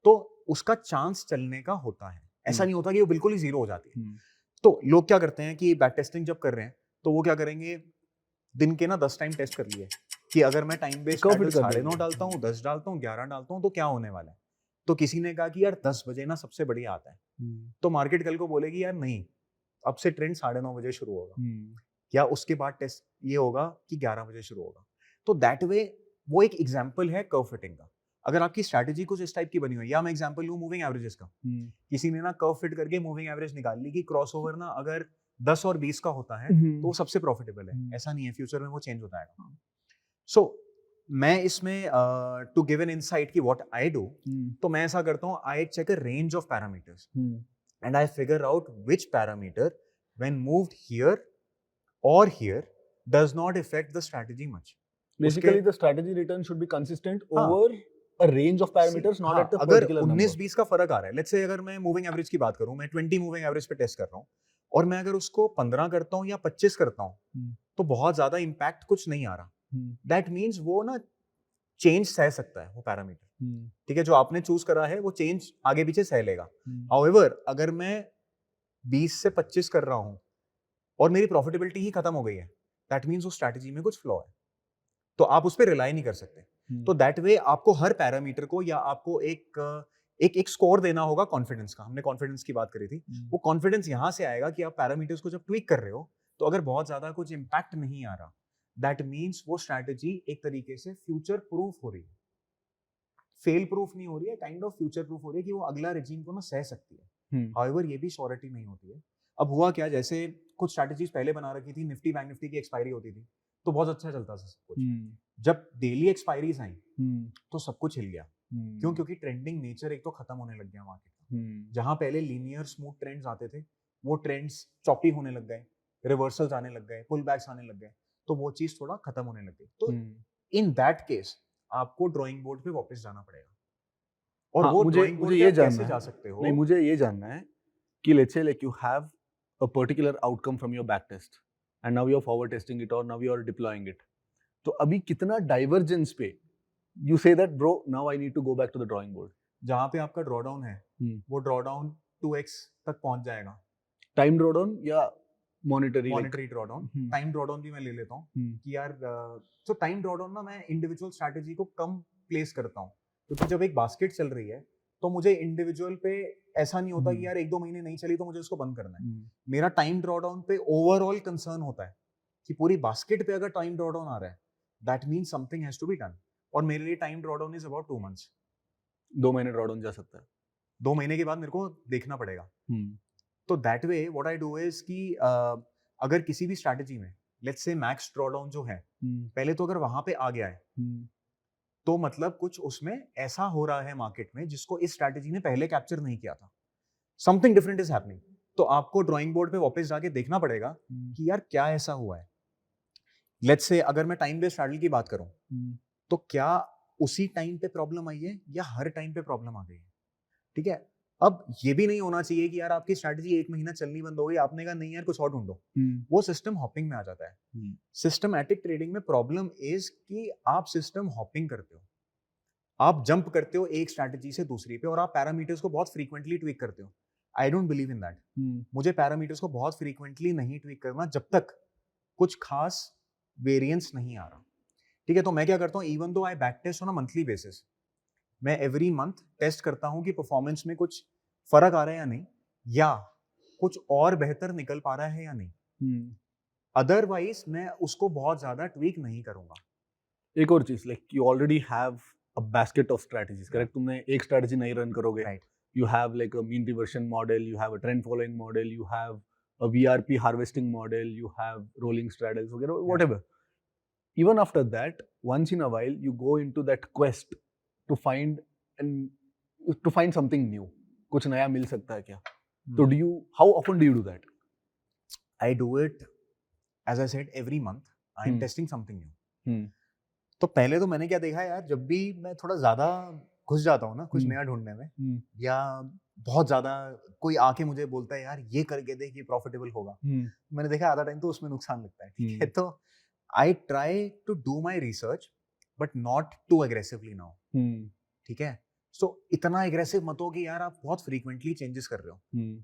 तो उसका चांस चलने का होता है। ऐसा नहीं होता कि वो बिल्कुल ही जीरो हो जाती है। तो लोग क्या करते हैं कि बैक टेस्टिंग जब कर रहे हैं तो वो क्या करेंगे, दिन के ना 10 टाइम टेस्ट कर लिए कि अगर मैं टाइम बेस्ड 9.5 डालता हूँ, 10 डालता हूँ, 11 डालता हूँ, तो क्या होने वाला है। तो किसी ने कहा कि यार 10 बजे ना सबसे बढ़िया आता है, तो मार्केट कल को बोलेगी यार नहीं, अब से ट्रेंड 9:30 बजे शुरू होगा, या उसके बाद टेस्ट ये होगा कि 11 बजे शुरू होगा। तो दैट वे वो एक एग्जांपल है कर्व फिटिंग का। अगर आपकी स्ट्रैटेजी कुछ इस टाइप की बनी हुई है, या मैं एग्जांपल लूं मूविंग एवरेजेस का, किसी ने ना कर्व फिट करके मूविंग एवरेज निकाल ली कि क्रॉसओवर ना अगर 10 और 20 का होता है तो वो सबसे प्रॉफिटेबल है। ऐसा नहीं है, फ्यूचर में वो चेंज होता है। सो मैं इसमें टू गिव एन इनसाइट कि व्हाट आई डू, तो मैं ऐसा करता हूँ, I check a range of parameters and I figure out which parameter when moved here or here does not affect the strategy much. Basically the strategy return should be consistent over a range of parameters, not at the particular number. अगर 19-20 का फर्क आ रहा है, let's say अगर मैं मूविंग एवरेज की बात करूं, मैं 20 मूविंग एवरेज पे टेस्ट कर रहा हूं, और मैं अगर उसको 15 करता हूं या 25 करता हूं, तो बहुत ज्यादा इम्पैक्ट कुछ नहीं आ रहा। दैट मीन्स वो ना चेंज सह सकता है वो पैरामीटर, ठीक है? जो आपने चूज करा है वो चेंज आगे पीछे सह लेगा। हाउएवर अगर मैं 20 से 25 कर रहा हूं और मेरी प्रॉफिटेबिलिटी ही खत्म हो गई है, दैट मीन्स उस स्ट्रैटेजी में कुछ फ्लॉ है, तो आप उस पर रिलाई नहीं कर सकते। तो दैट वे आपको हर पैरामीटर को या आपको एक स्कोर देना होगा कॉन्फिडेंस का। हमने कॉन्फिडेंस की बात करी थी। वो कॉन्फिडेंस यहाँ से आएगा कि आप पैरामीटर्स को जब ट्वीक कर रहे हो तो अगर बहुत ज्यादा कुछ इम्पैक्ट नहीं आ रहा, दैट मीन्स वो स्ट्रैटेजी एक तरीके से फ्यूचर प्रूफ हो रही है, फेल प्रूफ नहीं हो रही है, काइंड ऑफ फ्यूचर प्रूफ हो रही है कि वो अगला रेजिम को ना सह सकती है। हाउएवर ये भी श्योरिटी नहीं होती है। अब हुआ क्या, जैसे कुछ स्ट्रैटेजीज पहले बना रखी थी, निफ्टी बैंक निफ्टी की एक्सपायरी होती थी तो बहुत अच्छा चलता था सब कुछ। जब डेली एक्सपायरीज आई तो सब कुछ हिल गया। क्यों? क्योंकि ट्रेंडिंग नेचर एक तो खत्म होने लग गया मार्केट का। जहां पहले लीनियर स्मूथ ट्रेंड्स आते थे वो ट्रेंड्स चॉपी होने लग गए, रिवर्सल्स आने लग गए, पुल बैक्स आने लग गए, तो वो चीज थोड़ा खत्म होने लग गई। तो इन दैट केस आपको ड्राइंग बोर्ड पे वापस जाना पड़ेगा। और वो ड्राइंग बोर्ड पे कैसे जा सकते हो? नहीं, मुझे ये जानना है कि let's say like you have a particular outcome from your back test and now you're forward testing it or now you're deploying it, तो अभी कितना divergence पे you say that bro now I need to go back to the drawing board? जहाँ पे आपका ड्रॉडाउन है वो ड्रॉडाउन 2x तक पहुंच जाएगा। टाइम ड्रॉडाउन या मॉनिटरी ड्रॉडाउन? टाइम ड्रॉडाउन भी मैं ले लेता हूँ कि यार तो टाइम ड्रॉडाउन ना मैं इंडिविजुअल स्ट्रैटेजी को कम प्लेस करता हूँ, क्योंकि जब एक बास्केट चल रही है तो मुझे इंडिविजुअल पे ऐसा नहीं होता कि यार 1-2 महीने नहीं चली तो मुझे उसको बंद करना है। मेरा टाइम ड्रॉडाउन पे ओवरऑल कंसर्न होता है कि पूरी बास्केट पे अगर टाइम ड्रॉडाउन आ रहा है that means something has to be done. और मेरे लिए time drawdown is about 2 months। 2 महीने ड्रॉडाउन जा सकता है। 2 महीने के बाद मेरे को देखना पड़ेगा। तो that way what I do is कि अगर किसी भी स्ट्रैटेजी में लेट्स से मैक्स ड्रॉडाउन जो है पहले तो अगर वहां पे आ गया है तो मतलब कुछ उसमें ऐसा हो रहा है मार्केट में जिसको इस स्ट्रैटेजी ने पहले कैप्चर नहीं किया था। Something different is happening. तो आपको ड्राइंग बोर्ड पे वापस जाके देखना पड़ेगा कि यार क्या ऐसा हुआ है। लेट्स से अगर मैं टाइम बेस्ड स्ट्रैटेजी की बात करूं तो क्या उसी टाइम पे प्रॉब्लम आई है या हर टाइम पे प्रॉब्लम आ गई है? ठीक है। अब ये भी नहीं होना चाहिए कि यार आपकी स्ट्रैटेजी 1 महीना चलनी बंद हो गई, आपने कहा नहीं यार कुछ और ढूंढो। वो सिस्टम हॉपिंग में आ जाता है। सिस्टमैटिक ट्रेडिंग में प्रॉब्लम इज कि आप सिस्टम हॉपिंग करते हो, आप जंप करते हो एक स्ट्रैटेजी से दूसरी पे और आप पैरामीटर्स को बहुत फ्रीक्वेंटली ट्वीक करते हो। I don't believe in that. मुझे पैरामीटर्स को बहुत फ्रीक्वेंटली नहीं ट्वीक करना जब तक कुछ खास वेरिएंस नहीं आ रहा। ठीक है। तो मैं क्या करता हूँ, even though I back test on a monthly basis, मैं एवरी मंथ टेस्ट करता हूँ कि परफॉर्मेंस में कुछ फर्क आ रहा है या नहीं, या कुछ और बेहतर निकल पा रहा है या नहीं। अदरवाइज मैं उसको बहुत ज्यादा ट्वीक नहीं करूंगा। एक और चीज, like you already have a basket of strategies, correct? तुमने एक स्ट्रैटेजी नहीं रन करोगे, right? You have like a mean reversion model, you have a trend following model, you have a VRP harvesting model, you have rolling straddles, whatever, whatever. Even after that, once in a while, you go into that quest to find something new. कुछ नया मिल सकता है क्या? तो how often do you do that? I do it, as I said, every month. I am testing something new. तो पहले तो मैंने क्या देखा यार, जब भी मैं थोड़ा ज्यादा घुस जाता हूँ ना कुछ नया ढूंढने में, या बहुत ज्यादा कोई आके मुझे बोलता है यार ये करके देख ये प्रॉफिटेबल होगा, मैंने देखा आधा टाइम तो उसमें नुकसान लगता है। ठीक है। तो I try to do my research but not too aggressively now. ठीक है। सो इतना एग्रेसिव मत हो कि यार आप बहुत फ्रीक्वेंटली चेंजेस कर रहे हो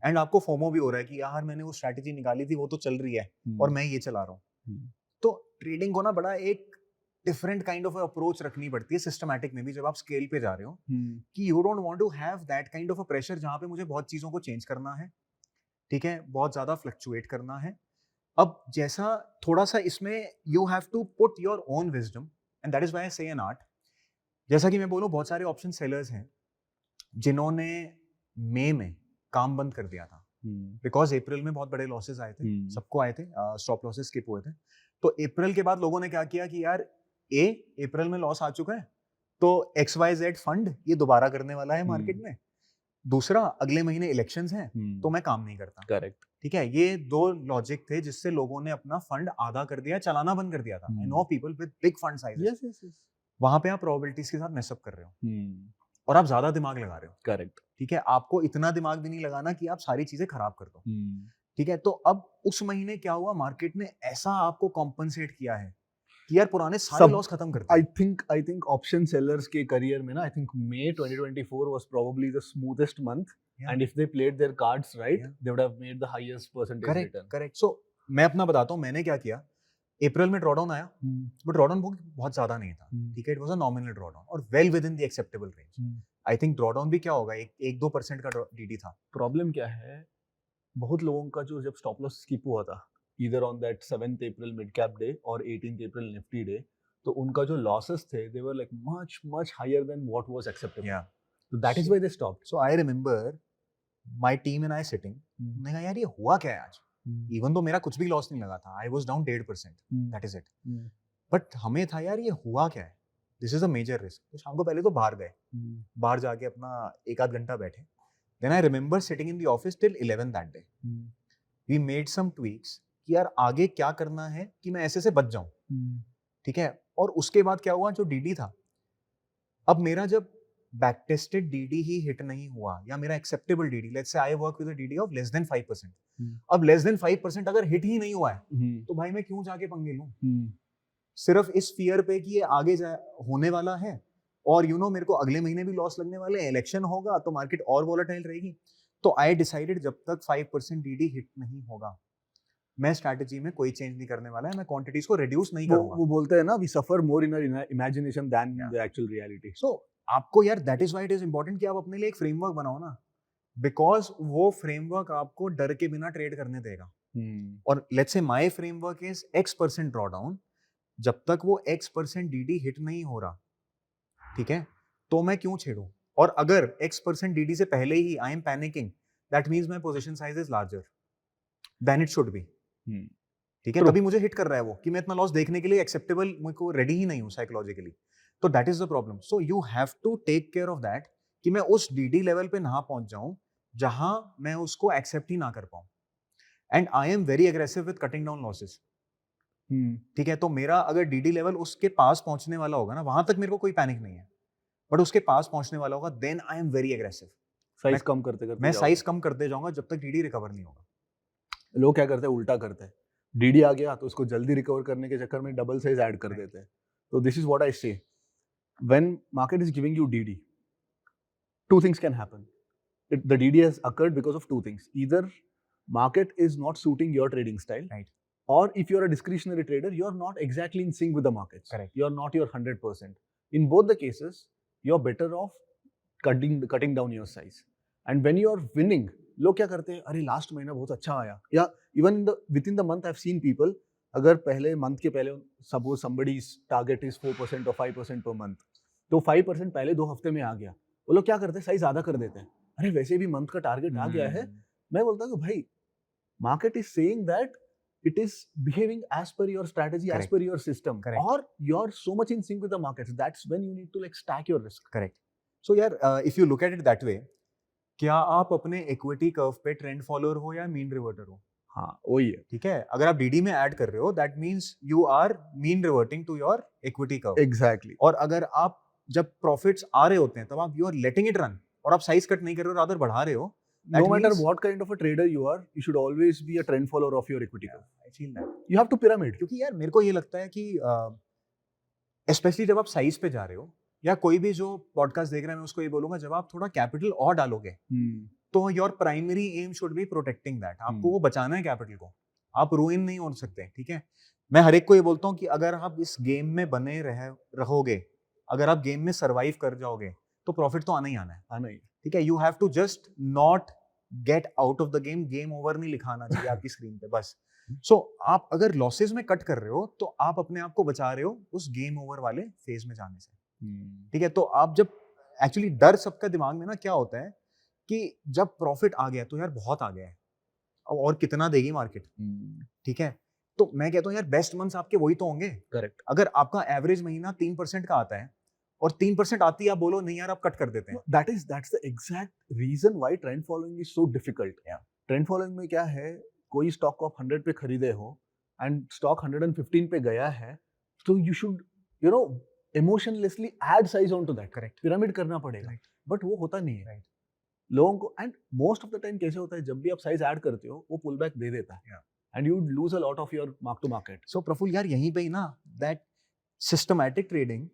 एंड आपको फोमो भी हो रहा है कि यार मैंने वो स्ट्रैटेजी निकाली थी वो तो चल रही है और मैं ये चला रहा हूँ। तो ट्रेडिंग को ना बड़ा एक डिफरेंट काइंड ऑफ अप्रोच रखनी पड़ती है सिस्टमैटिक में भी, जब आप स्केल पे जा रहे हो, कि you don't want to have that kind of a pressure जहां पे मुझे बहुत चीजों को चेंज करना है। ठीक है। बहुत ज्यादा फ्लक्चुएट करना है। अब जैसा थोड़ा सा इसमें you have to put your own wisdom and that is why I say an art. जैसा कि मैं बोलूं, बहुत सारे ऑप्शन सेलर्स हैं जिन्होंने मई में काम बंद कर दिया था बिकॉज अप्रैल में बहुत बड़े लॉसेस आए थे, सबको आए थे, स्टॉप लॉसेस स्किप हुए थे। तो अप्रैल के बाद लोगों ने क्या किया कि यार अप्रैल में लॉस आ चुका है तो XYZ फंड ये दोबारा करने वाला है मार्केट में। दूसरा, अगले महीने इलेक्शंस हैं तो मैं काम नहीं करता। करेक्ट। ठीक है। ये दो लॉजिक थे जिससे लोगों ने अपना फंड आधा कर दिया, चलाना बंद कर दिया था। I know people with big fund sizes. वहां पे आप प्रोबेबिलिटीज के साथ मेसअप कर रहे हो और आप ज्यादा दिमाग लगा रहे हो। करेक्ट। ठीक है। आपको इतना दिमाग भी नहीं लगाना कि आप सारी चीजें खराब कर दो। ठीक है। तो अब उस महीने क्या हुआ, मार्केट ने ऐसा आपको कॉम्पनसेट किया है कि यार पुराने सारे लॉस खत्म कर दिए। I think option sellers के करियर में ना, I think May 2024 was probably the smoothest month, and if they played their cards right, they would have made the highest percentage return. Correct. So मैं अपना बताता हूँ मैंने क्या किया। अप्रैल में ड्रॉडाउन आया, बट ड्रॉडाउन बहुत ज्यादा नहीं था, ठीक है, it was a nominal drawdown और well within the acceptable range. I think drawdown भी क्या होगा, 1-2% का डीडी था। प्रॉब्लम क्या है, बहुत लोगों का जो जब स्टॉप लॉस स्किप हुआ था either on that 7th April mid cap day or 18th April nifty day, तो उनका जो losses थे they were like much higher than what was acceptable. Yeah. So that is why they stopped. So I remember my team and I sitting, मैंने कहा यार ये हुआ क्या है आज, इवन तो मेरा कुछ भी लॉस नहीं लगा था, I was down 1.5%, that is it, but हमें था यार ये हुआ क्या है, this is a major risk. तो शाम को पहले तो बाहर गए, बाहर जाके अपना 1-8 घंटा बैठे, then I remember sitting in the office till 11 that day, we made some tweaks कि यार आगे क्या करना है कि मैं ऐसे से बच जाऊं, ठीक है। और उसके बाद क्या हुआ, जो डीडी था, अब मेरा जब बैक टेस्टेड डीडी ही हिट नहीं हुआ या मेरा acceptable DD, let's say I work with a DD of less than 5%, अब लेस देन 5% अगर हिट ही नहीं हुआ है तो भाई मैं क्यों जाके पंगे लूं, सिर्फ इस फियर पे कि ये आगे होने वाला है और यू नो मेरे को अगले महीने भी लॉस लगने वाले हैं, इलेक्शन होगा तो मार्केट और वोलेटाइल रहेगी। तो आई डिसाइडेड जब तक 5% डीडी हिट नहीं होगा मैं स्ट्रैटेजी में कोई चेंज नहीं करने वाला है, मैं क्वांटिटीज को रिड्यूस नहीं करूंगा। वो बोलते हैं ना, we suffer more in our imagination than the actual reality. So आपको यार that is why it is important कि आप अपने लिए एक फ्रेमवर्क बनाओ ना, बिकॉज वो फ्रेमवर्क आपको डर के बिना ट्रेड करने देगा। और let's say my framework is X% drawdown, जब तक वो X% डीडी हिट नहीं हो रहा, ठीक है, तो मैं क्यों छेड़ूं। और अगर X% डीडी से पहले ही I am panicking, that means my position size is larger than it should be, ठीक है, तभी मुझे हिट कर रहा है वो कि मैं इतना लॉस देखने के लिए एक्सेप्टेबल मेरे को रेडी ही नहीं हूं साइकोलॉजिकली। तो that is the problem. So you have to take care of that कि मैं उस डीडी लेवल पे ना पहुंच जाऊं जहां मैं उसको एक्सेप्ट ही ना कर पाऊं। And I am very aggressive with cutting down losses, ठीक है। तो मेरा अगर डीडी लेवल उसके पास पहुंचने वाला होगा ना, वहां तक मेरे को कोई पैनिक नहीं है, बट उसके पास पहुंचने वाला होगा then I am very aggressive. Size कम करते करते मैं साइज कम करते जाऊंगा जब तक डीडी रिकवर नहीं होगा। लोग क्या करते हैं, उल्टा करते हैं, डीडी आ गया तो उसको जल्दी रिकवर करने के चक्कर में डबल साइज ऐड कर देते हैं। तो दिस इज व्हाट आई से, when market is giving you DD, two things can happen. The DD has occurred because of two things. Either market is not suiting your trading style, right, or if you're a discretionary trader, you're not exactly in sync with the markets. Correct. You're not your 100%. In both the cases, you're better off cutting down your size. And when you're winning, लोग क्या करते हैं, अरे लास्ट महीना बहुत अच्छा आया, या even within the month I've seen people, अगर पहले मंथ के पहले suppose somebody's target is 4% or 5% per month, तो 5% पहले 2 हफ्ते में आ गया, वो लोग क्या करते हैं, साइज आधा कर देते हैं, अरे वैसे भी मंथ का टारगेट आ गया है। मैं बोलता हूँ भाई, market is saying that it is behaving as per your strategy, as per your system, और you are so much in sync with the markets, that's when you need to like stack your risk. Correct. So यार if you look at it that way, क्या आप अपने इक्विटी कर्व पे ट्रेंड फॉलोअर हो या मीन रिवर्टर हो? हाँ वही है, ठीक है। अगर आप डीडी में ऐड कर रहे हो, that means you are mean reverting to your equity curve. Exactly. और अगर आप जब प्रॉफिट्स आ रहे होते हैं तब आप you are letting it run और आप साइज कट नहीं कर रहे हो, रादर बढ़ा रहे हो, no matter what kind of a trader you are, you should always be a trend follower of your equity curve. I feel that. You have to pyramid. क्योंकि यार मेरे को ये लगता है कि स्पेशली जब आप साइज पे जा रहे हो, या कोई भी जो पॉडकास्ट देख रहा है मैं उसको ये बोलूंगा, जब आप थोड़ा कैपिटल और डालोगे तो your primary aim should be protecting that. आपको वो बचाना है कैपिटल को, आप रूइन नहीं हो सकते, ठीक है। मैं हर एक को ये बोलता हूँ कि अगर आप इस गेम में बने रहोगे, अगर आप गेम में सर्वाइव कर जाओगे तो प्रॉफिट तो आना ही आना है, आना ही, ठीक है। You have to just not get out of the game, game over नहीं लिखाना चाहिए आपकी स्क्रीन पे बस। सो आप अगर लॉसेस में कट कर रहे हो तो आप अपने आप को बचा रहे हो उस गेम ओवर वाले फेज में जाने से, ठीक है। तो आप जब एक्चुअली डर सबका दिमाग में ना क्या होता है कि जब प्रॉफिट आ गया तो यार बहुत आ गया है, और कितना देगी मार्केट, ठीक है। तो मैं कहता हूँ यार बेस्ट मंथ्स आपके वही तो होंगे। करेक्ट। अगर आपका एवरेज महीना 3% का आता है और 3% आती है, आप बोलो नहीं यार आप कट कर देते हैं। That's the exact reason why trend following is so difficult. Trend following में क्या है, कोई स्टॉक को आप 100 पे खरीदे हो एंड स्टॉक 115 पे गया है, तो you should you know emotionlessly add size onto that. Correct. Pyramid करना पड़ेगा, बट वो होता नहीं है। Right. लोगों को, and most of the time कैसे होता है, जब भी आप साइज ऐड करते हो वो पुल बैक दे देता है, and you lose a lot of your mark to market. So Praful यार यहीं पे ही ना that systematic trading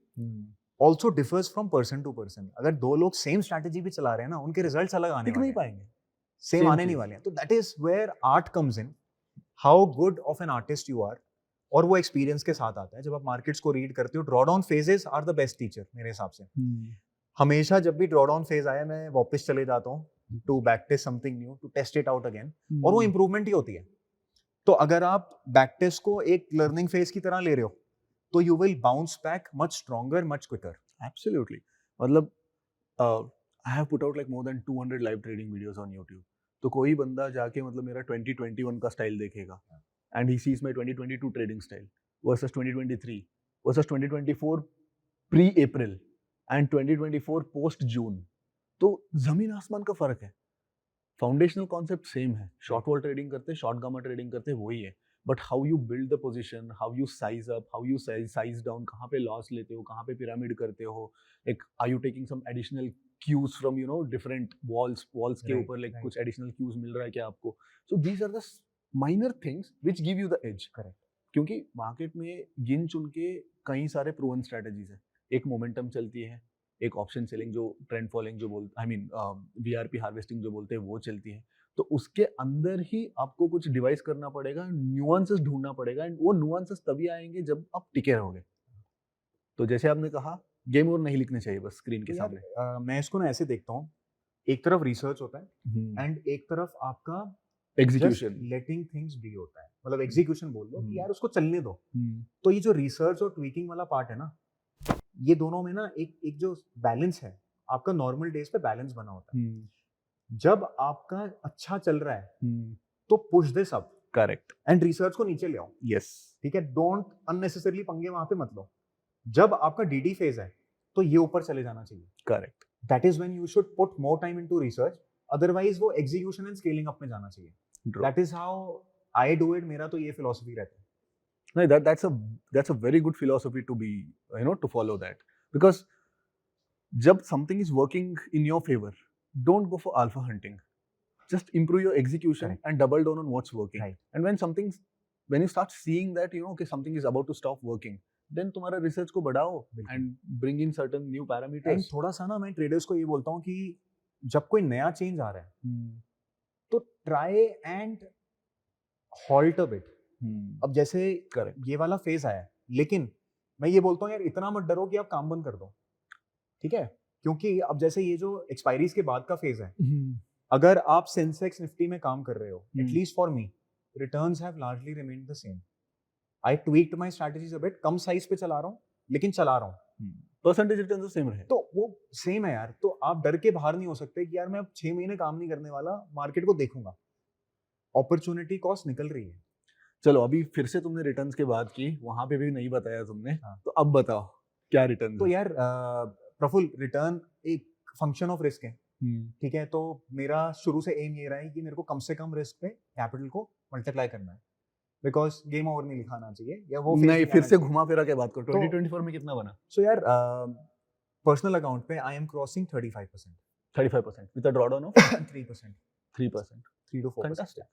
also differs from person to person. अगर दो लोग सेम स्ट्रैटेजी भी चला रहे हैं ना, उनके रिजल्ट्स अलग आने नहीं पाएंगे, सेम आने नहीं वाले हैं। तो that is where art comes in, how good of an artist you are, और वो एक्सपीरियंस के साथ आता है। जब आप मार्केट्स को रीड करते हो, drawdown phases are the best teacher मेरे हिसाब से। हमेशा जब भी ड्रॉडाउन फेज आया मैं वापस चले जाता हूँ to back test something new, to test it out again, और वो इंप्रूवमेंट ही होती है। तो अगर आप बैक टेस्ट को एक लर्निंग फेज की तरह ले रहे हो तो you will bounce back much stronger, much quicker. Absolutely. मतलब I have put out like more than 200 live trading videos on YouTube. तो कोई बंदा जाके मतलब मेरा 2021 का स्टाइल देखेगा and he sees my 2022 trading style versus 2023 versus 2024 pre-April and 2024 post-June. तो जमीन आसमान का फर्क है। फाउंडेशनल कॉन्सेप्ट सेम है, शॉर्ट वॉल ट्रेडिंग करते हैं, शॉर्ट गामा ट्रेडिंग करते हैं, वही है, but how you build the position, how you size up, how you size down, कहाँ पे लॉस लेते हो, कहाँ पे पिरामिड करते हो, like are you taking some additional cues from you know different walls के Right, ऊपर, लाइक right. कुछ एडिशनल क्यूज मिल रहा है क्या आपको? So these are the minor things which give you the edge. Correct. क्योंकि मार्केट में गिन चुन के कई सारे प्रूवन स्ट्रेटजीज है। एक मोमेंटम चलती है, एक ऑप्शन सेलिंग जो ट्रेंड फॉलोइंग जो बोलते, आई मीन वीआरपी हार्वेस्टिंग जो बोलते हैं वो चलती है। तो उसके अंदर ही आपको कुछ डिवाइस करना पड़ेगा, न्यूआंसेस ढूंढना पड़ेगा, एंड वो न्यूआंसेस तभी आएंगे जब आप टिके रहोगे। तो जैसे आपने कहा, गेम और नहीं लिखने चाहिए बस स्क्रीन के तो सामने। यार, मैं इसको ना ऐसे देखता हूँ, एक तरफ रिसर्च होता है एंड एक तरफ आपका एग्जीक्यूशन। लेटिंग थिंग्स बी होता है, मतलब एग्जीक्यूशन बोल लो कि यार उसको चलने दो। हम्म, तो ये जो रिसर्च और ट्वीकिंग वाला पार्ट है ना, ये दोनों में ना एक जो बैलेंस है, आपका नॉर्मल डेज पे बैलेंस बना होता है। जब आपका अच्छा चल रहा है तो push this up correct, and research को नीचे ले आओ, यस, ठीक है? डोंट अननेसेसरली पंगे वहां पे मत लो। जब आपका डीडी फेज है तो ये ऊपर चले जाना चाहिए। Correct. That is when you should put more time into research, otherwise वो एग्जीक्यूशन एंड स्केलिंग अप में जाना चाहिए। That is how I do it. मेरा तो ये फिलॉसफी रहता है। No, that's a very good philosophy to be, you know, to follow that, because जब something is working in your favor, don't go for alpha hunting. Just improve your execution Correct. and double down on what's working. Right. And when you start seeing that, you know, okay, something is about to stop working, then तुम्हारा research को बढ़ाओ and bring in certain new and parameters. थोड़ा सा ना मैं ट्रेडर्स को ये बोलता हूँ कि जब कोई नया चेंज आ रहा है तो try and halt a bit. अब जैसे Correct. ये वाला फेज आया है, लेकिन मैं ये बोलता हूँ यार इतना मत डरो कि आप काम बंद कर दो, ठीक है? क्योंकि अब जैसे ये जो एक्सपायरीज के बाद का फेज है, अगर आप सेंसेक्स निफ्टी में काम कर रहे हो, at least for me returns have largely remained the same. I tweaked my strategies a bit, कम साइज पे चला रहा हूँ लेकिन चला रहा हूँ, Percentage returns तो same रहे। तो वो सेम है यार। तो आप डर के बाहर नहीं हो सकते कि यार मैं अब 6 महीने काम नहीं करने वाला, मार्केट को देखूंगा। अपॉर्चुनिटी कॉस्ट निकल रही है। चलो अभी फिर से तुमने रिटर्न्स की बात की, वहां पे भी नहीं बताया तुमने, हाँ। तो अब बताओ क्या रिटर्न? तो यार प्रफुल, रिटर्न एक फंक्शन ऑफ रिस्क है, ठीक है? तो मेरा शुरू से एम ये रहा है कि मेरे को कम से कम रिस्क पे कैपिटल को मल्टीप्लाई करना है, बिकॉज गेम ओवर नहीं लिखाना चाहिए या वो नहीं, फिर से घुमा फिरा के बात करो। 2024 में कितना बना? सो यार पर्सनल अकाउंट पे I M crossing 35%। 35% with a drawdown of 3%, 3%. 3 to 4%। Fantastic.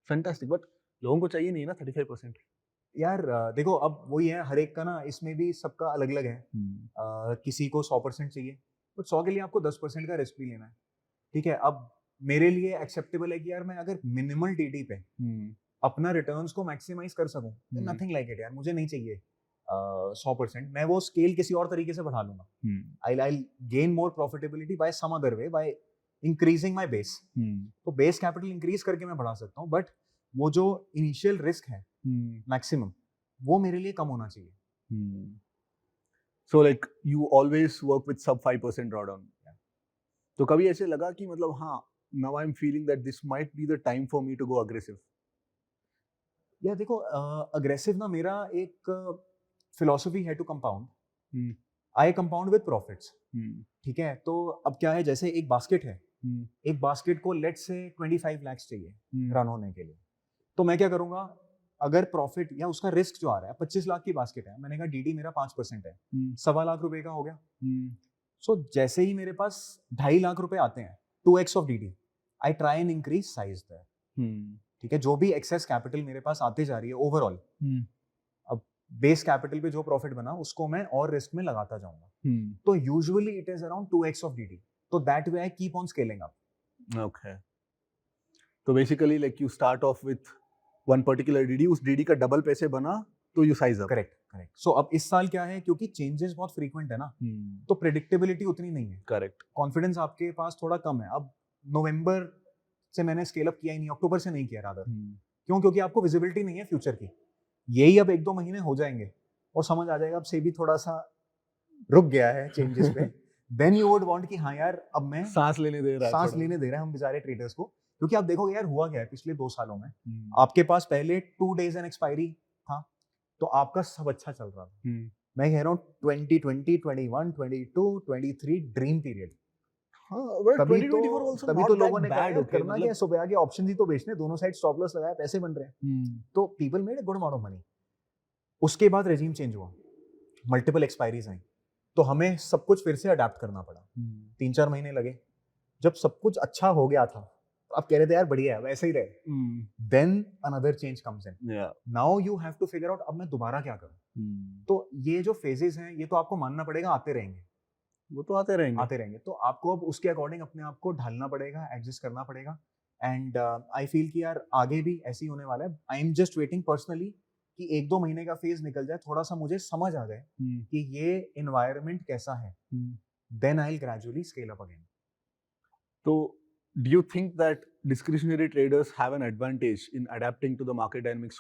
Fantastic. But लोगों को चाहिए नहीं ना 35%. यार देखो अब वही है, हर एक का ना इसमें भी सबका अलग अलग है। किसी को 100% चाहिए, बट 100 के लिए आपको 10% का रिस्क भी लेना है, ठीक है? अब मेरे लिए एक्सेप्टेबल है कि यार मैं अगर मिनिमल डीडी पे अपना रिटर्न्स को मैक्सिमाइज कर सकूं, नथिंग लाइक इट यार। मुझे नहीं चाहिए 100%, मैं वो स्केल किसी और तरीके से बढ़ा लूंगा। I gain more profitability by some other way, by increasing my base. तो बेस कैपिटल इंक्रीज करके मैं बढ़ा सकता हूँ, बट वो जो इनिशियल रिस्क है मैक्सिमम, वो मेरे लिए कम होना चाहिए। So like you always work with sub 5% drawdown. तो कभी ऐसे लगा कि मतलब हाँ, now I'm feeling that this might be the time for me to go aggressive. या देखो अग्रेसिव ना मेरा एक फिलॉसफी है to compound. I compound with profits, ठीक है? तो अब क्या है, जैसे एक बास्केट है, एक बास्केट को लेट से 25 लाख चाहिए रन होने के लिए, तो मैं क्या करूंगा, अगर प्रॉफिट या उसका रिस्क जो आ रहा है 25 लाख की बास्केट है, मैंने कहा डीडी मेरा 5% है, 1.25 लाख रुपए का हो गया। सो जैसे ही मेरे पास 2.5 लाख रुपए आते हैं, 2x of DD, I try and increase size there, ठीक है? जो भी एक्सेस कैपिटल मेरे पास आते जा रही है ओवरऑल, अब बेस कैपिटल पे जो प्रॉफिट बना उसको मैं और रिस्क में लगाता जाऊंगा। तो usually it is around 2x of DD, तो that way I keep on scaling up. Okay. तो basically like you start off with one particular DD, उस डीडी का डबल पैसे बना, तो you size up. Correct correct. So अब इस साल क्या है, क्योंकि चेंजेस बहुत फ्रीक्वेंट है ना, तो प्रेडिक्टेबिलिटी उतनी नहीं है, Correct. कॉन्फिडेंस आपके पास थोड़ा कम है. अब नवंबर से मैंने स्केल अप किया ही नहीं, अक्टूबर से नहीं किया रादर. क्यों? क्योंकि आपको विजिबिलिटी नहीं है फ्यूचर की. यही अब 1-2 महीने हो जाएंगे और समझ आ जाएगा अब से भी थोड़ा सा रुक गया है चेंजेस पे. देन यू वुड वांट कि हाँ यार अब मैं सांस लेने दे रहा है सांस थोड़ा। लेने दे रहे हैं हम बेचारे ट्रेडर्स को. क्योंकि आप देखोगे यार हुआ क्या है पिछले 2 सालों में, आपके पास पहले 2 days एंड एक्सपायरी था, तो आपका सब अच्छा चल रहा था. मैं कह रहा हूँ 2020, 21, 22, 23 ड्रीम पीरियड. हाँ, but तभी 2024 also तो not that लोगों ने कहा bad, यार okay, करना क्या है, मतलब- सुबह आके ऑप्शन ही तो बेचने, दोनों साइड स्टॉप लॉस लगाया, पैसे बन रहे हैं. तो people made a good amount of money. उसके बाद रेजिम चेंज हुआ, मल्टीपल एक्सपायरीज आई, तो हमें सब कुछ फिर से अडेप्ट करना पड़ा. 3-4 महीने लगे. जब सब कुछ अच्छा हो गया था, आप कह रहे थे यार बढ़िया है वैसे ही रहे. Then another change comes in. Yeah. Now you have to figure out अब मैं दोबारा क्या करूं. तो ये जो फेजेस हैं ये तो आपको मानना पड़ेगा आते रहेंगे, वो तो आते रहेंगे. आते रहेंगे. तो आपको अब उसके अकॉर्डिंग अपने आप को ढालना पड़ेगा, एडजस्ट करना पड़ेगा. एंड आई फील कि यार आगे भी ऐसे ही होने वाला है. I am just waiting personally कि 1-2 महीने का फेज निकल जाए, थोड़ा सा मुझे समझ आ जाए कि ये एनवायरनमेंट कैसा है, then I will gradually scale up again. So, do you think that discretionary traders have an advantage in adapting to the market dynamics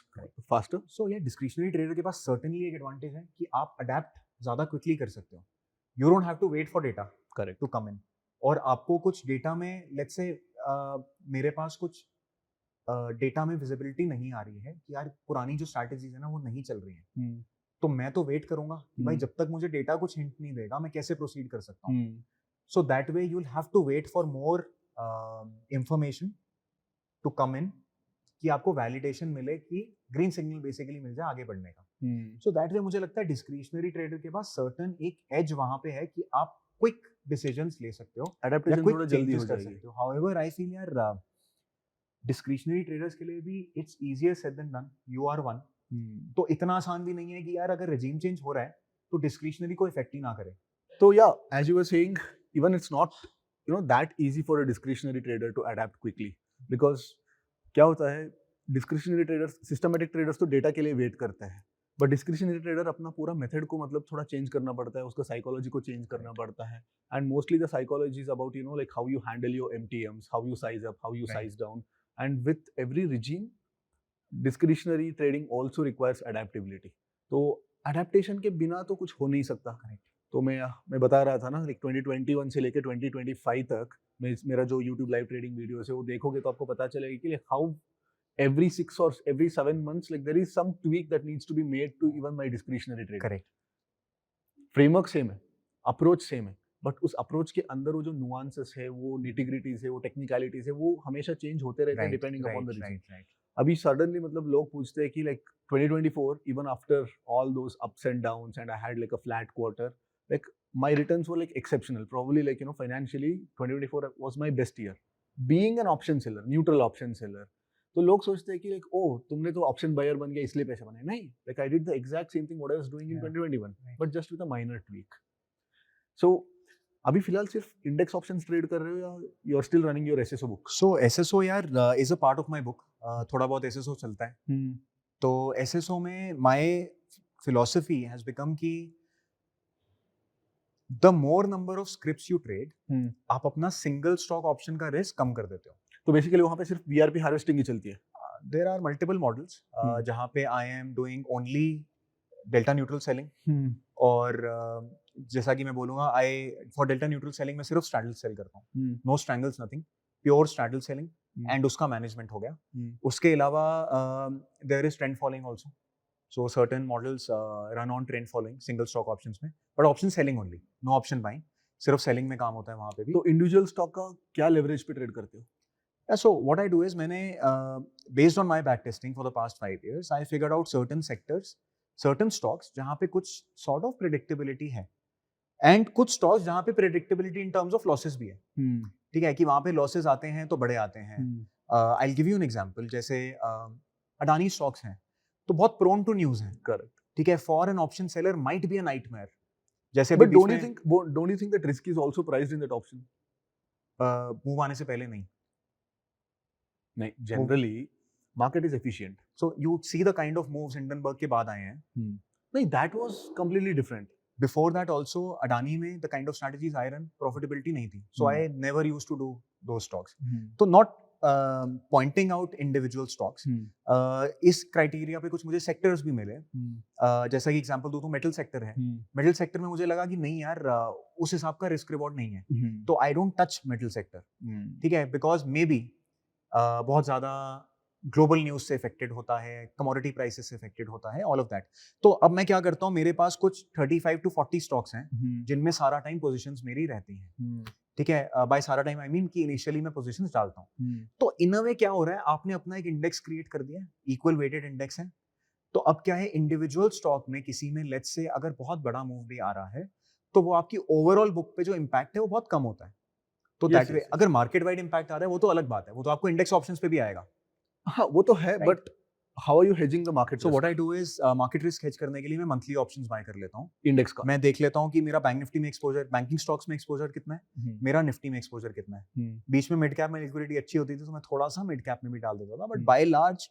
faster? सो ये डिस्क्रिशनरी ट्रेडर के पास सर्टेनली एक एडवांटेज है कि आप अडेप्ट ज़्यादा क्विकली कर सकते हो. You don't have to wait for data Correct. To come in. और आपको कुछ डेटा में लेट्स से मेरे पास कुछ डेटा में विजिबिलिटी नहीं आ रही है कि यार पुरानी जो स्ट्रैटेजीज है ना वो नहीं चल रही है, तो मैं तो वेट करूंगा कि भाई जब तक मुझे डेटा कुछ हिंट नहीं देगा मैं कैसे प्रोसीड कर सकता हूँ. So that way you will have to wait for more information to come in, कि आपको वैलिडेशन मिले कि ग्रीन सिग्नल बेसिकली मिल जाए आगे बढ़ने का. सो दैट वे मुझे लगता है डिस्क्रिशनरी ट्रेडर के पास सर्टन एक एज वहां पे है कि आप क्विक डिसीजंस ले सकते हो, Adaptation quick थोड़ा जल्दी हो changes कर जाएगी. सकते हो. However, I feel यार डिस्क्रिशनरी ट्रेडर्स के लिए भी it's easier said than done. You are one. तो इतना आसान भी नहीं है कि यार अगर रेजिम चेंज हो रहा है तो डिस्क्रिशनरी को इफेक्ट ही ना करे. So yeah, as you were saying, even it's not that easy for a discretionary trader to adapt quickly, because क्या होता है, discretionary traders, systematic traders तो डेटा के लिए वेट करते हैं, बट डिस्क्रिशनरी ट्रेडर अपना पूरा मेथड को मतलब थोड़ा चेंज करना पड़ता है, उसका साइकोलॉजी को चेंज करना पड़ता है. And mostly the psychology is about like how you handle your MTMs, how you size up, how you size down. And with every regime discretionary trading also requires adaptability. तो अडेप्टेशन के बिना तो कुछ हो नहीं सकता. तो मैं बता रहा था ना, लाइक 2021 से लेकर 2025 तक मेरा जो यूट्यूब लाइव ट्रेडिंग वीडियोस है वो देखोगे तो आपको पता चलेगा कि how every 6 or every 7 months, like there is some tweak that needs to be made to even my discretionary trading. Correct. Framework same है, अप्रोच सेम है, बट उस अप्रोच के अंदर वो जो नुआंसेस है, वो निटिग्रिटीज है, वो टेक्निकलिटीज है, वो हमेशा चेंज होते रहते हैं डिपेंडिंग अपॉन द रीजन. अभी सडनली मतलब लोग पूछते हैं कि like 2024 even after all those ups and downs and I had like a flat quarter, like my returns were like exceptional, probably like financially 2024 was my best year being an option seller, neutral option seller. तो लोग सोचते हैं कि लाइक ओह तुमने तो ऑप्शन बायर बन गया इसलिए पैसे बने. नहीं, like I did the exact same thing what I was doing in 2021 but just with a minor tweak. So अभी फिलहाल सिर्फ इंडेक्स ऑप्शंस ट्रेड कर रहे हो या you are still running your SSO book? So SSO यार is a part of my book. थोड़ा बहुत एसएसओ चलता है. तो एसएसओ में माय फिलॉसफी हैज बिकम कि the more number of scripts you trade, आप अपना सिंगल स्टॉक ऑप्शन का रिस्क कम कर देते हो. तो बेसिकली वहां पे सिर्फ वीआरपी हार्वेस्टिंग ही चलती है. देयर आर मल्टीपल मॉडल्स जहां पे I am doing only delta neutral selling. और जैसा कि मैं बोलूंगा I for delta neutral selling मैं सिर्फ स्ट्रैडल सेल करता हूँ. No strangles, nothing, pure straddle selling. And उसका मैनेजमेंट हो गया. उसके अलावा there is trend following also. So certain models run on trend following single stock options में, but option selling only, no option buying. सिर्फ सेलिंग में काम होता है वहां पे भी. तो इंडिविजुअल स्टॉक का क्या लेवरेज पे ट्रेड करते हो? So what I do is मैंने based on my back testing for the past 5 years, I figured out certain sectors, certain stocks जहाँ पे कुछ sort of predictability है, and कुछ stocks जहाँ पे predictability in terms of losses भी है. ठीक है कि वहाँ पे losses आते हैं तो बड़े आते हैं. I'll give you an example. जैसे अडानी stocks हैं तो बहुत prone to news हैं. Correct. ठीक है, for an option seller might be a nightmare. जैसे but don't you think that risk is also priced in that option? move आने से पहले नहीं. नहीं, generally Market is efficient. So you see the kind of moves Hindenburg के बाद आए हैं. No, that was completely different. Before that also Adani में the kind of strategies I run profitability नहीं थी. So I never used to do those stocks. तो not pointing out individual stocks. इस criteria पे कुछ मुझे sectors भी मिले. जैसा कि example दूँ तो metal sector है. Metal sector में मुझे लगा कि नहीं यार उस हिसाब का risk reward नहीं है. तो I don't touch metal sector. ठीक है, because maybe बहुत ज़्यादा ग्लोबल न्यूज से इफेक्टेड होता है, कमोडिटी प्राइसेस से इफेक्टेड होता है, ऑल ऑफ दैट. तो अब मैं क्या करता हूँ, मेरे पास कुछ 35 to 40 स्टॉक्स हैं जिनमें सारा टाइम पोजीशंस मेरी रहती हैं. ठीक है, बाय सारा टाइम आई मीन कि इनिशियली मैं पोजीशंस डालता हूँ. तो इन अ वे क्या हो रहा है, आपने अपना एक इंडेक्स क्रिएट कर दिया, इक्वल वेटेड इंडेक्स है. तो अब क्या है, इंडिविजुअल स्टॉक में किसी में लेट्स से अगर बहुत बड़ा मूव भी आ रहा है तो वो आपकी ओवरऑल बुक पे जो इम्पैक्ट है वो बहुत कम होता है. तो दैट वे अगर मार्केट वाइड इम्पैक्ट आ रहा है वो तो अलग बात है, वो तो आपको इंडेक्स ऑप्शंस पे भी आएगा. हाँ वो तो है, but how are you hedging the market So risk? what I do is market risk hedge करने के लिए मैं मंथली ऑप्शंस बाय कर लेता हूँ. इंडेक्स का मैं देख लेता हूँ कि मेरा बैंक निफ्टी में एक्सपोजर, बैंकिंग स्टॉक्स में एक्सपोजर कितना है, मेरा निफ्टी में एक्सपोजर कितना है. बीच में मिड कैप में लिक्विडिटी अच्छी होती थी तो मैं थोड़ा सा मिड कैप में भी डाल देता था, but by large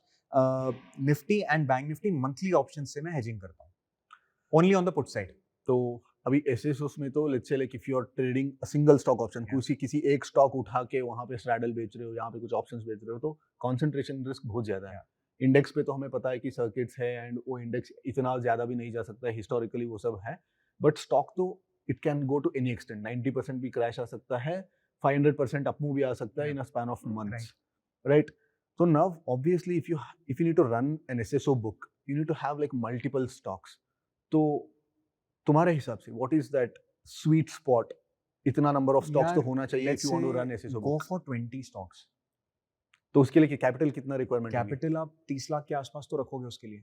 Nifty and bank Nifty monthly option से मैं हेजिंग करता हूँ, only on the put side. तो अभी एसएसओस में तो let's say like if you are trading a single stock option, किसी एक स्टॉक उठा के वहां पे स्ट्रैडल बेच रहे हो, यहाँ पे कुछ ऑप्शंस बेच रहे हो, तो कंसंट्रेशन रिस्क बहुत ज्यादा है. इंडेक्स पे तो हमें पता है कि सर्किट्स है एंड वो इंडेक्स इतना ज्यादा भी नहीं जा सकता है, हिस्टोरिकली वो सब है. बट स्टॉक तो it can go to any extent, 90% भी क्रैश आ सकता है, 500% अपमूव भी आ सकता है in a span of months, right? So now obviously if you need to run an SSO book, you need to have like multiple stocks. तो तुम्हारे हिसाब से what is that sweet spot? इतना number of stocks तो होना चाहिए if you want to run SSO book. Go for 20 stocks. तो उसके लिए कैपिटल कितना रिक्वायरमेंट है? कैपिटल आप 30 लाख के आसपास तो रखोगे उसके लिए.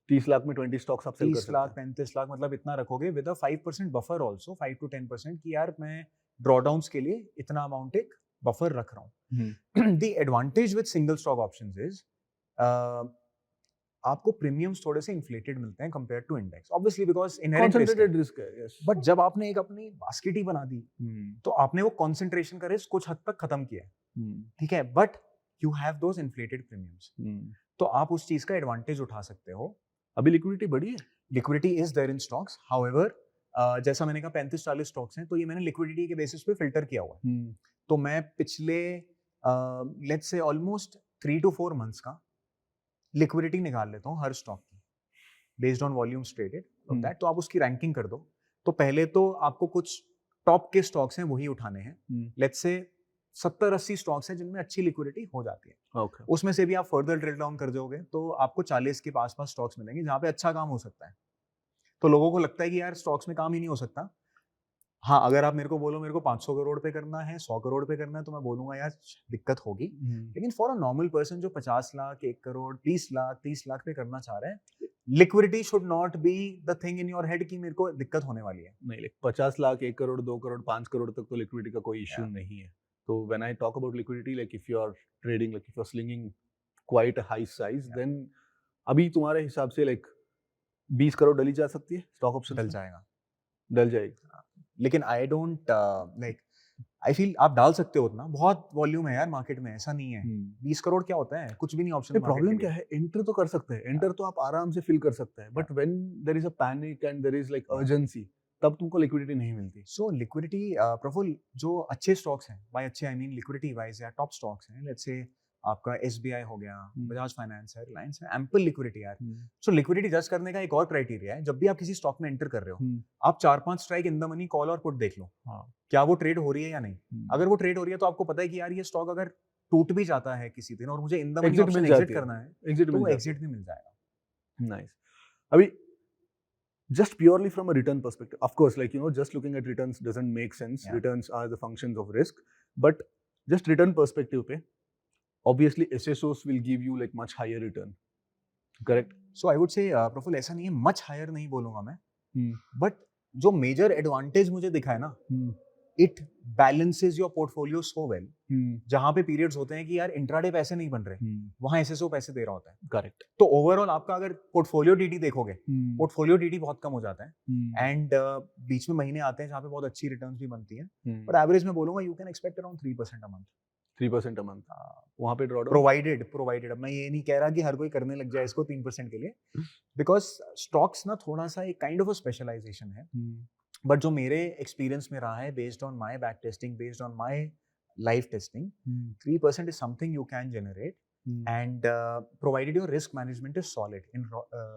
30 लाख में 20 स्टॉक्स आप सेल कर 30 लाख 35 लाख मतलब इतना रखोगे with a 5% buffer also, 5 to 10% कि यार मैं ड्रॉडाउन्स के लिए इतना अमाउंट एक बफर रख रहा हूँ. The advantage with single stock options is आपको प्रीमियम्स थोड़े से इन्फ्लेटेड मिलते हैं compare to index, obviously because concentrated risk है. यस, बट जब आपने एक अपनी बास्केट ही बना दी तो आपने वो कंसंट्रेशन का रिस्क कुछ हद तक खत्म किया है. ठीक है, but you have those inflated premiums, तो आप उस चीज का एडवांटेज उठा सकते हो. अभी लिक्विडिटी बढ़ी है, liquidity is there in stocks. However जैसा मैंने कहा 35-40 स्टॉक्स हैं, तो ये मैंने लिक्विडिटी के बेसिस पे फिल्टर किया हुआ है. तो मैं पिछले let's say almost 3 to 4 months का लिक्विडिटी निकाल लेता हूँ हर स्टॉक की based on volumes traded that. तो आप उसकी रैंकिंग कर दो. तो पहले तो आपको कुछ टॉप के स्टॉक्स हैं वही उठाने हैं. लेट्स से 70-80 स्टॉक्स हैं जिनमें अच्छी लिक्विडिटी हो जाती है. okay. उसमें से भी आप फर्दर ड्रिल डाउन कर दोगे तो आपको 40 के पास स्टॉक्स मिलेंगे जहाँ पे अच्छा काम हो सकता है. तो लोगों को लगता है कि यार स्टॉक्स में काम ही नहीं हो सकता. हाँ, अगर आप मेरे को बोलो मेरे को 500 करोड़ पे करना है, 100 करोड़ पे करना है, तो मैं बोलूंगा यार दिक्कत होगी. लेकिन फॉर अ नॉर्मल पर्सन जो 50 लाख, 1 करोड़, 20 लाख, 30 लाख पे करना चाह रहे हैं, liquidity should not be the thing in your head कि मेरे को दिक्कत होने वाली है. नहीं, 50 लाख, 1 करोड़, 2 करोड़, 5 करोड़ तक तो लिक्विडिटी का कोई इश्यू नहीं है. तो when I talk about liquidity, like if you are trading, like if you are slinging quite a high size, then अभी तुम्हारे हिसाब से like 20 करोड़ डली जा सकती है स्टॉक ऑप्शन? डल जाएगा, डल जाएगी. लेकिन I don't like I feel आप डाल सकते हो उतना, बहुत वॉल्यूम है यार मार्केट में, ऐसा नहीं है. 20 करोड़ क्या होता है, कुछ भी नहीं ऑप्शन. प्रॉब्लम क्या है, एंटर तो कर सकते हैं, एंटर तो आप आराम से फिल कर सकते हैं, but when there is a panic and there is like urgency, तब तुमको लिक्विडिटी नहीं मिलती. सो लिक्विडिटी प्रफुल जो अच्छे स्टॉक्स हैं, बाय अच्छे आई मीन लिक्विडिटी वाइज या टॉप स्टॉक्स हैं, लेट्स से आपका SBI हो गया, बजाज फाइनेंस है, रिलायंस है, एम्पल लिक्विडिटी यार. सो लिक्विडिटी जज करने का एक और क्राइटेरिया है, जब भी आप किसी स्टॉक में एंटर कर रहे हो, आप 4-5 strike in the money call और पुट देख लो. क्या वो ट्रेड हो रही है या नहीं. अगर वो ट्रेड हो रही है तो आपको पता है कि यार ये स्टॉक अगर टूट भी जाता है किसी दिन और मुझे in the money option exit करना है, तो एग्जिट भी मिल जाएगा. नाइस. अभी just purely from a return perspective, of course, like just looking at returns doesn't make sense. Returns are the functions of risk, but just return perspective pe obviously SSOs will give you like much higher return, correct? So I would say Praful ऐसा नहीं है, much higher नहीं बोलूंगा मैं, but जो major advantage मुझे दिखा है ना, it balances your portfolio so well. जहाँ पे periods होते हैं कि यार इंट्राडे पैसे नहीं बन रहे, वहाँ SSO पैसे दे रहा होता है. करेक्ट. तो ओवरऑल आपका अगर पोर्टफोलियो DD देखोगे, पोर्टफोलियो DD बहुत कम हो जाता है, एंड बीच में महीने आते हैं जहाँ पे बहुत अच्छी रिटर्न्स भी बनती हैं, पर एवरेज में बोलूंगा you can expect around 3% a month. 3% a month. वहाँ पे ड्रॉ प्रोवाइडेड अब मैं ये नहीं कह रहा कि हर कोई करने लग जाए इसको 3% के लिए, बिकॉज स्टॉक्स ना थोड़ा सा एक काइंड ऑफ अ स्पेशलाइजेशन है, बट जो मेरे एक्सपीरियंस में रहा है based on my back testing, based on my live testing, 3% is something you can generate, and provided your risk management is solid in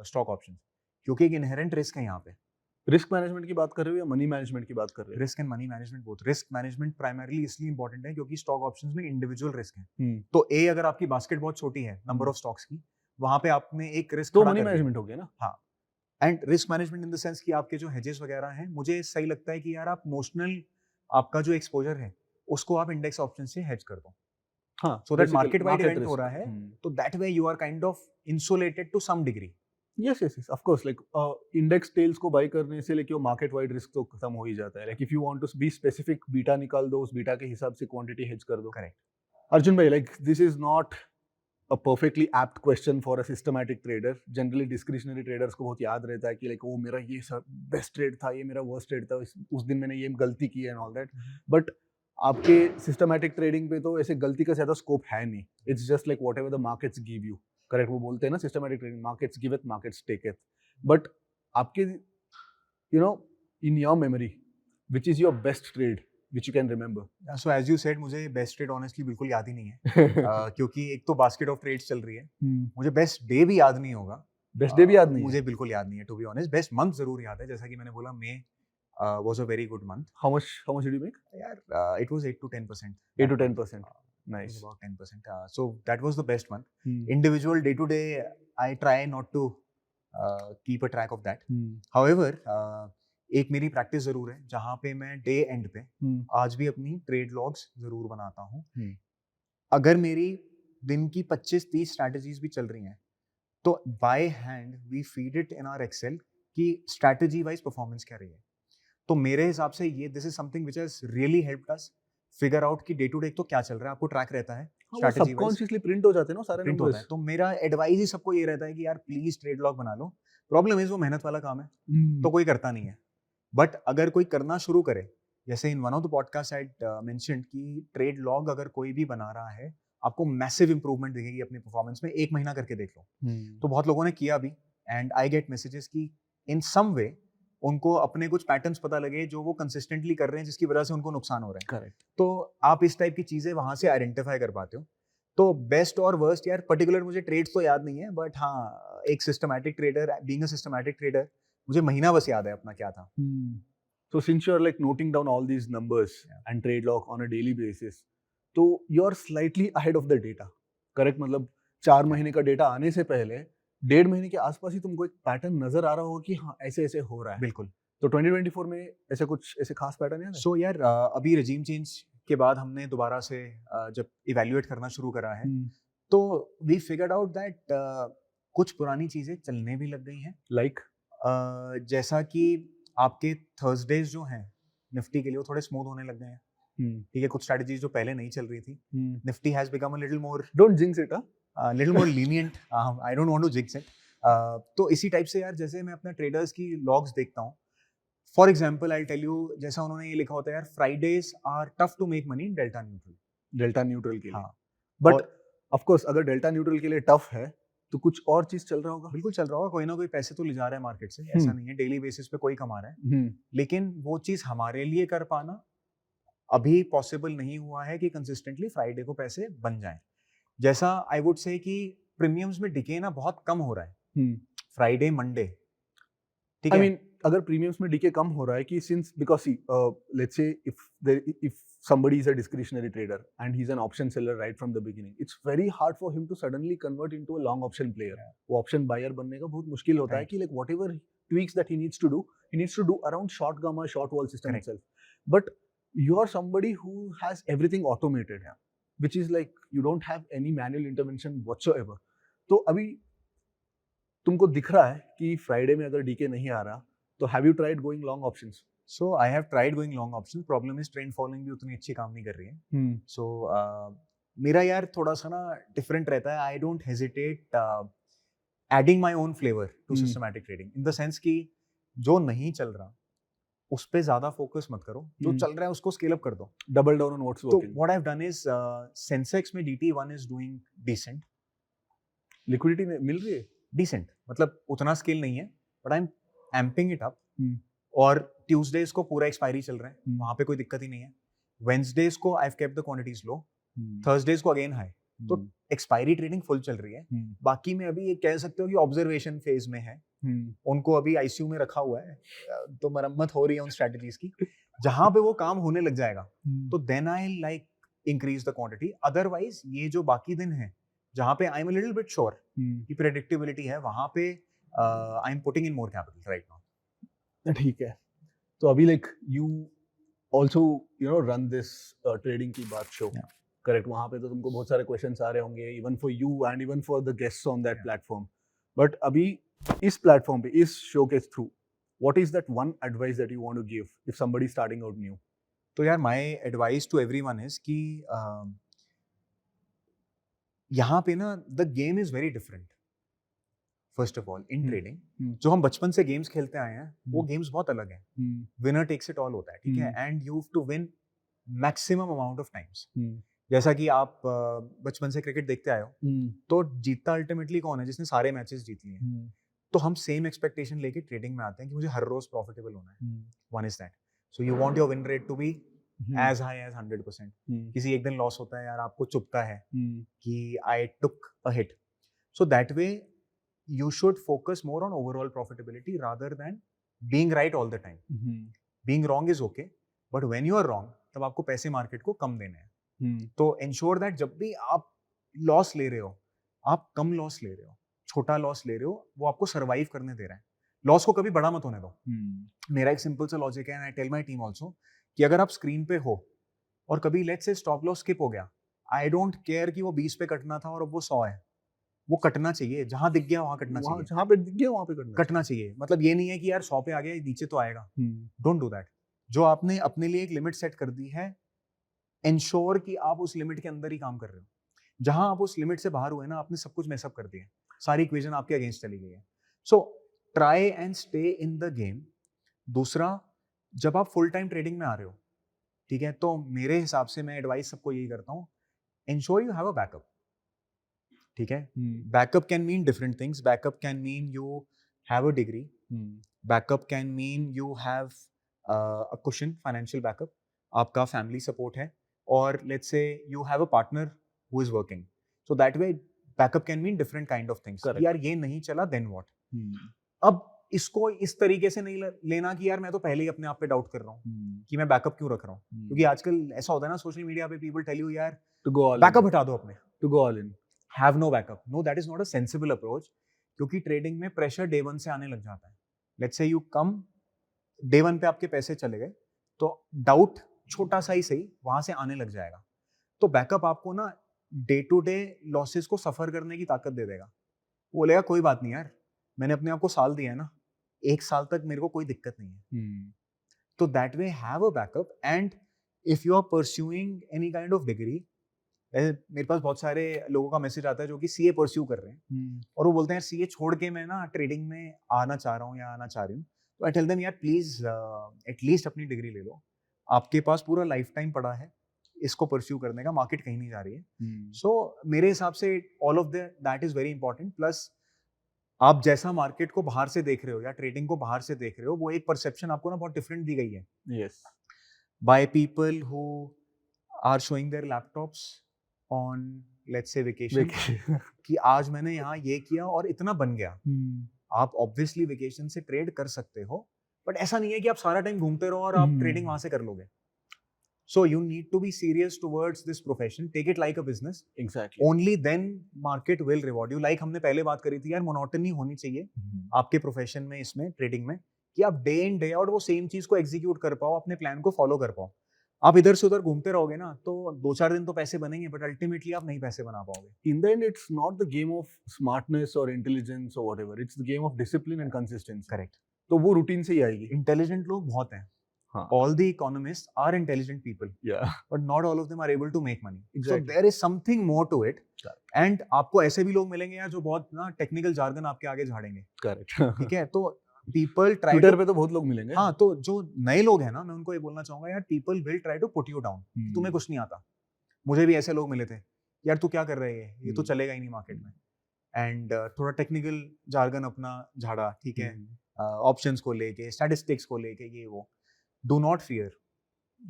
stock options, क्योंकि एक इनहेरेंट रिस्क है यहाँ पे। रिस्क मैनेजमेंट की बात कर रहे हो या मनी मैनेजमेंट की बात कर रहे हो? Risk and money management both. Risk management primarily इसलिए इंपॉर्टेंट है क्योंकि स्टॉक ऑप्शंस में इंडिविजुअल रिस्क है। तो ए अगर आपकी बास्केट बहुत छोटी है नंबर ऑफ स्टॉक्स की, वहां पे आपने एक रिस्क तो मनी मैनेजमेंट हो गया ना। हाँ, and risk management in the sense कि आपके जो हेजेस वगैरह हैं, मुझे सही लगता है कि यार आप नोशनल आपका जो एक्सपोजर है उसको आप इंडेक्स ऑप्शन से हेज कर दो। हाँ, so that market wide event हो रहा है, तो that way you are kind of insulated to some degree. yes of course, like index tails को बाय करने से लेके वो मार्केट वाइड रिस्क तो खत्म हो ही जाता है। like if you want to be specific, beta निकाल दो, उस बीटा के हिसाब से क्वांटिटी हेज कर दो। करेक्ट। अर्जुन भाई, like this is not a perfectly apt question for a systematic trader. Generally discretionary traders को बहुत याद रहता है कि like वो मेरा ये बेस्ट ट्रेड था, ये मेरा वर्स्ट ट्रेड था, उस दिन मैंने ये गलती की एंड ऑल दैट। बट आपके सिस्टमैटिक ट्रेडिंग पे तो ऐसे गलती का ज्यादा स्कोप है नहीं। It's just like whatever the markets give you. Correct, वो बोलते हैं ना systematic trading, markets give it, markets take it. But आपके you know in your memory which is your best trade which you can remember? So as you said, मुझे बेस्ट ट्रेड ऑनेस्टली बिल्कुल याद ही नहीं है। क्योंकि एक तो बास्केट ऑफ ट्रेड्स चल रही है, मुझे बेस्ट डे भी याद नहीं होगा। बेस्ट डे भी याद नहीं मुझे बिल्कुल याद नहीं है to be honest. Best month जरूर याद है, जैसा कि मैंने बोला मे was a very good month. How much did you make? Yeah, it was 8 to 10%. 8 to 10%. Nice. It was about 10%. So that was the best month. Individual day to day, I try not to keep a track of that. However, एक मेरी प्रैक्टिस जरूर है जहाँ पे मैं डे एंड पे आज भी अपनी ट्रेड लॉग्स जरूर बनाता हूँ। अगर मेरी दिन की 25-30 स्ट्रैटेजीज भी चल रही हैं, तो by hand we feed it in our Excel कि स्ट्रैटेजी वाइज परफॉर्मेंस क्या रही है। तो मेरे हिसाब से ये this is something which has really helped us figure out कि डे टू डे तो क्या चल रहा है, आपको ट्रैक रहता है, स्ट्रैटेजी सबकॉन्शियसली प्रिंट हो जाते हैं ना सारे प्रिंट होता है। तो मेरा एडवाइस ही सबको ये रहता है कि यार प्लीज ट्रेड लॉग बना लो। प्रॉब्लम है वो मेहनत वाला काम है, तो कोई करता नहीं है। बट अगर कोई करना शुरू करे, जैसे in one of the podcast I mentioned कि ट्रेड लॉग अगर कोई भी बना रहा है, आपको मैसिव इंप्रूवमेंट दिखेगी अपनी परफॉर्मेंस में। 1 महीना करके देख लो। तो बहुत लोगों ने किया भी, एंड आई गेट मैसेजेस कि इन सम वे उनको अपने कुछ पैटर्न्स पता लगे जो वो कंसिस्टेंटली कर रहे हैं, जिसकी वजह से उनको नुकसान हो रहा है। करेक्ट। तो आप इस टाइप की चीजें वहां से आइडेंटिफाई कर पाते हो। तो बेस्ट और वर्स्ट, यार पर्टिकुलर मुझे ट्रेड्स तो याद नहीं है, बट हाँ एक systematic trader, being a systematic trader, मुझे महीना बस याद है अपना क्या था। So since you're like noting down all these numbers and trade log on a daily basis, तो you're slightly ahead of the data. Correct? मतलब 4 महीने का डेटा आने से पहले 1.5 महीने के आसपास ही तुमको एक पैटर्न नजर आ रहा होगा कि हाँ ऐसे ऐसे हो रहा है। बिल्कुल। तो 2024 में ऐसे कुछ ऐसे खास पैटर्न है? सो यार अभी रेजिम चेंज के बाद हमने दोबारा से जब इवैल्यूएट करना शुरू करा है, तो वी फिगर्ड आउट दैट कुछ पुरानी चीजें चलने भी लग गई हैं। लाइक जैसा कि आपके थर्सडेज जो हैं निफ्टी के लिए, वो थोड़े स्मूथ होने लग गए हैं। ठीक है, कुछ स्ट्रेटजीज जो पहले नहीं चल रही थी, Nifty has become a little more, don't jinx it, little more lenient. I don't want to jinx it. तो इसी टाइप से यार, जैसे मैं अपना ट्रेडर्स की लॉग्स देखता हूँ, for example I tell you, जैसा उन्होंने ये लिखा होता है यार, Fridays are tough to make money in delta neutral. Delta neutral के लिए, हाँ। बट ऑफ कोर्स अगर डेल्टा न्यूट्रल के लिए टफ है तो कुछ और चीज चल रहा होगा। बिल्कुल चल रहा होगा, कोई ना कोई पैसे तो ले जा रहा है मार्केट से, ऐसा नहीं है, डेली बेसिस पे कोई कमा रहा है। लेकिन वो चीज हमारे लिए कर पाना अभी पॉसिबल नहीं हुआ है कि कंसिस्टेंटली फ्राइडे को पैसे बन जाएं। जैसा आई वुड से कि प्रीमियम्स में डिके ना बहुत कम हो रहा है फ्राइडे मंडे। ठीक है, आई मीन अगर प्रीमियम्स में डीके कम हो रहा है कि since because see let's say if somebody is a discretionary trader and he's an option seller right from the beginning, it's very hard for him to suddenly convert into a long option player. वो option buyer बनने का बहुत मुश्किल होता है कि like whatever tweaks that he needs to do around short gamma, short wall system itself. But you are somebody who has everything automated, which is like you don't have any manual intervention whatsoever. तो अभी तुमको दिख रहा है कि फ्राइडे में अगर डीके नहीं आ रहा, तो have you tried going long options? So I have tried going long options. Problem is trend following भी उतनी अच्छी काम नहीं कर रही है। So मेरा यार थोड़ा सा ना डिफरेंट रहता है। I don't hesitate adding my own flavor to systematic trading in the sense कि जो नहीं चल रहा उस पे ज्यादा फोकस मत करो, जो हम्म। चल रहा है उसको स्केल अप कर दो. Double down on what's तो working. What I have done is Sensex में DT1 इज डूइंग Liquidity मिल रही है. डिसेंट, मतलब उतना स्केल नहीं है, but I am amping it up. Hmm. और ट्यूसडेज को पूरा एक्सपायरी चल रहा है, हम्म। वहां पे कोई दिक्कत ही नहीं है. वेंसडेज को I have kept the quantities low, hmm. Thursdays को अगेन हाई. तो हम्म। एक्सपायरी ट्रेडिंग फुल चल रही है. हम्म। बाकी में अभी ये कह सकते हो कि ऑब्जर्वेशन फेज में है. हम्म। उनको अभी आईसीयू में रखा हुआ है, तो मरम्मत हो रही है उन स्ट्रेटजीज की. जहां पे वो काम होने लग जाएगा तो then I like increase the quantity. Otherwise ये जो बाकी दिन है जहां पे I am a little bit sure कि प्रेडिक्टेबिलिटी है, वहां पे I am putting in more capital right now. ठीक है. तो अभी like you also run this trading की बात शो, Yeah. करेक्ट? वहाँ पे तो तुमको बहुत सारे क्वेश्चंस आ रहे होंगे, even for you and even for the guests on that platform. But अभी इस प्लेटफॉर्म पे, इस शो के through, what is that one advice that you want to give if somebody starting out new? तो यार my advice to everyone is कि यहाँ पे ना the game is very different. First of all in trading जो हम बचपन से गेम्स खेलते आए हैं वो गेम्स बहुत अलग हैं. विनर टेक्स इट ऑल होता है, ठीक है, and you have to win maximum amount of times. जैसा कि आप बचपन से क्रिकेट देखते आए हो, तो जीतता अल्टीमेटली कौन है? जिसने सारे मैचेस जीत लिए हैं. तो हम सेम एक्सपेक्टेशन लेके ट्रेडिंग में आते हैं कि मुझे हर रोज प्रॉफिटेबल होना है. One is that. So you want your win rate to be as high as 100%. किसी एक दिन लॉस होता है यार, आपको चुभता है कि I took a hit. So that way you should focus more on overall profitability rather than being right all the time. Being wrong is okay, but when you are wrong, तब आपको पैसे मार्केट को कम देने हैं. तो ensure that जब भी आप लॉस ले रहे हो, आप कम लॉस ले रहे हो, छोटा लॉस ले रहे हो, वो आपको सर्वाइव करने दे रहा है. लॉस को कभी बड़ा मत होने दो. मेरा एक सिंपल सा लॉजिक है, and I tell my team also, कि अगर आप स्क्रीन पे हो और कभी let's say stop loss skip हो गया, आई डोंट केयर कि वो 20 पे कटना था और अब वो 100 है. वो कटना चाहिए, जहां दिख गया वहां कटना चाहिए. जहां पे दिख गया वहां पे कटना चाहिए. मतलब ये नहीं है कि यार 100 पे आ गया नीचे तो आएगा. Don't do that. जो आपने अपने लिए एक लिमिट सेट कर दी है, इंश्योर कि आप उस लिमिट के अंदर ही काम कर रहे हो. जहां आप उस लिमिट से बाहर हुए ना, आपने सब कुछ मेसअप कर दिया, सारी इक्वेशन आपके अगेंस्ट चली गई है. So try and stay in the game. दूसरा, जब आप फुल टाइम ट्रेडिंग में आ रहे हो, ठीक है, तो मेरे हिसाब से मैं एडवाइस सबको यही करता हूँ, ensure you have a backup. ठीक है, backup can mean different things. Backup can mean you have a degree. Backup can mean you have a cushion, financial backup. आपका फैमिली सपोर्ट है, और let's say you have a partner who is working. So that way backup can mean different kind of things. यार ये नहीं चला, देन व्हाट? अब इसको इस तरीके से नहीं लेना कि यार मैं तो पहले ही अपने आप पे डाउट कर रहा हूँ कि मैं बैकअप क्यों रख रहा हूँ. क्योंकि आजकल ऐसा होता है ना सोशल मीडिया पे, पीपल टेल यू यार टू गो ऑल बैकअप हटा दो अपने, to go all in. Have no backup. No, that is not a sensible approach. क्योंकि ट्रेडिंग में प्रेशर डे 1 से आने लग जाता है. Let's say you come day 1 पे आपके पैसे चले गए, तो डाउट छोटा सा ही सही वहां से आने लग जाएगा. तो बैकअप आपको ना डे टू डे लॉसेस को सफर करने की ताकत दे देगा. वो बोलेगा कोई बात नहीं यार, मैंने अपने आप को साल दिया है ना, 1 साल तक मेरे को कोई दिक्कत नहीं है. तो that way have a backup. And if you are pursuing any kind of degree, मेरे पास बहुत सारे लोगों का मैसेज आता है जो कि सीए परस्यू कर रहे हैं, और वो बोलते हैं यार सीए छोड़ के मैं ना ट्रेडिंग में आना चाह रहा हूँ या आना चाह रही हूँ. तो आई टेल देम यार प्लीज एटलीस्ट अपनी डिग्री ले लो. आपके पास पूरा लाइफ टाइम पड़ा है इसको परस्यू करने का, मार्केट कहीं नहीं जा रही है. सो मेरे हिसाब से all of that is very important. Plus आप जैसा मार्केट को बाहर से देख रहे हो या ट्रेडिंग को बाहर से देख रहे हो, वो एक परसेप्शन आपको ना बहुत डिफरेंट दी गई है. Yes, by people who are showing their laptops on let's say vacation, कि आज मैंने यहाँ ये किया और इतना बन गया. आप ऑब्वियसली वेकेशन से ट्रेड कर सकते हो, बट ऐसा नहीं है कि आप सारा टाइम घूमते रहो और आप ट्रेडिंग वहां से कर लोगे. So you need to be serious towards this profession. Take it like a business. Exactly. Only then market will reward you. Like हमने पहले बात करी थी यार, मोनोटनी होनी चाहिए आपके प्रोफेशन में, इसमें ट्रेडिंग में, कि आप डे इन डे आउट वो सेम चीज को एग्जीक्यूट कर पाओ, अपने प्लान को फॉलो कर पाओ. आप इधर से उधर घूमते रहोगे ना, तो 2-4 दिन तो पैसे बनेंगे, बट अल्टीमेटली आप नहीं पैसे बना पाओगे. In the end, it's not the game of smartness or intelligence or whatever. It's the game of discipline and consistency. Correct. तो वो रूटीन से ही आएगी. इंटेलिजेंट लोग बहुत हैं. All the economists are intelligent people. Yeah. But not all of them are able to make money. Exactly. So there is something more to it. Correct. And आपको ऐसे भी लोग मिलेंगे यार जो बहुत ना टेक्निकल जार्गन आपके आगे झाड़ेंगे. Correct. ठीक है, तो पीपल ट्राई ट्विटर पे तो बहुत लोग मिलेंगे। हाँ, तो जो नए लोग हैं ना, मैं उनको ये बोलना चाहूंगा यार, people will try to put you down, तुम्हें कुछ नहीं आता। मुझे भी ऐसे लोग मिले थे, यार तू क्या कर रहे है, ये तो चलेगा ही नहीं मार्केट में, एंड थोड़ा टेक्निकल जार्गन अपना झाड़ा, ठीक है, ऑप्शंस को लेके, स्टैटिस्टिक्स को लेके, ये वो। डू नॉट फियर,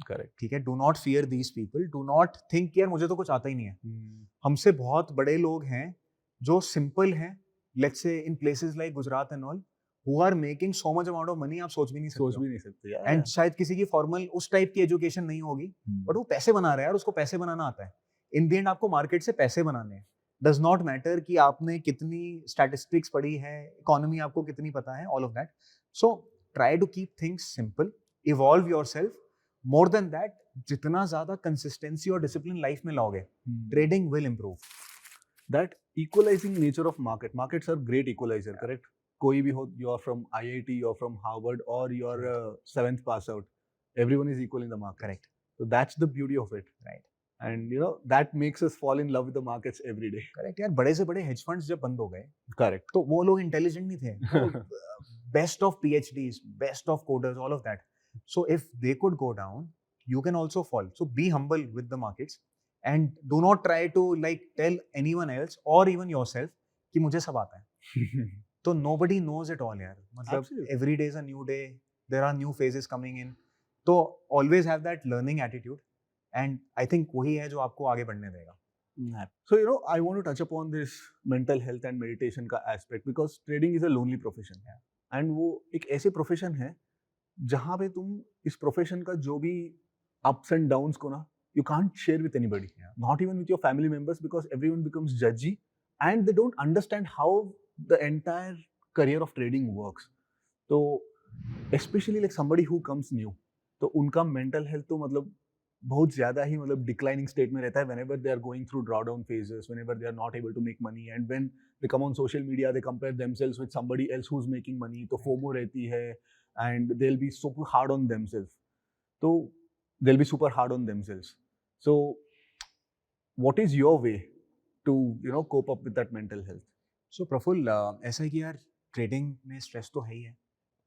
करेक्ट, ठीक है, do not fear these people, do not think यार मुझे तो कुछ आता ही नहीं है। हमसे बहुत बड़े लोग हैं जो सिंपल हैं, let's say in places like Gujarat and all, who are making so much amount of money, आप सोच भी नहीं सकते, सोच भी नहीं सकते एंड शायद किसी की फॉर्मल उस टाइप की एजुकेशन नहीं होगी, बट वो पैसे बना रहा है यार, उसको पैसे बनाना आता है। इन द एंड आपको मार्केट से पैसे बनाने हैं, डज नॉट मैटर कि आपने कितनी स्टैटिस्टिक्स पढ़ी है, इकोनॉमी आपको कितनी पता है, all of that. So try to keep things simple, evolve yourself, more than that जितना ज्यादा कंसिस्टेंसी और डिसिप्लिन लाइफ में लाओगे, trading will improve. That equalizing nature of markets are great equalizer, correct? कोई भी हो, you are from IIT, you are from Harvard, or you are 7th pass out, everyone is equal in the market. Correct. So that's the beauty of it, Right. And you know that makes us fall in love with the markets every day. Correct यार, बड़े से बड़े हेज फंड्स जब बंद हो गए, Correct. तो वो लोग इंटेलिजेंट नहीं थे, best of PhDs, best of coders, all of that. So if they could go down, you can also fall. So be humble with the markets and do not try to like tell anyone else or even yourself कि मुझे सब आता है। तो nobody knows it all यार, मतलब Absolutely. every day is a new day, there are new phases coming in, तो always have that learning attitude, and I think वही है जो आपको आगे बढ़ने देगा। So you know, I want to touch upon this mental health and meditation का aspect because trading is a lonely profession, and वो एक ऐसे profession है जहाँ पे तुम इस profession का जो भी ups and downs को ना, you can't share with anybody, not even with your family members, because everyone becomes judgy and they don't understand how the entire career of trading works. So especially like somebody who comes new, तो उनका mental health तो मतलब बहुत ज़्यादा ही मतलब declining state में रहता है whenever they are going through drawdown phases, whenever they are not able to make money, and when they come on social media they compare themselves with somebody else who's making money, तो FOMO रहती है and they'll be super hard on themselves. तो they'll be super hard on themselves. So what is your way to, you know, cope up with that mental health? So Praful, ऐसा है कि यार ट्रेडिंग में स्ट्रेस तो है ही है,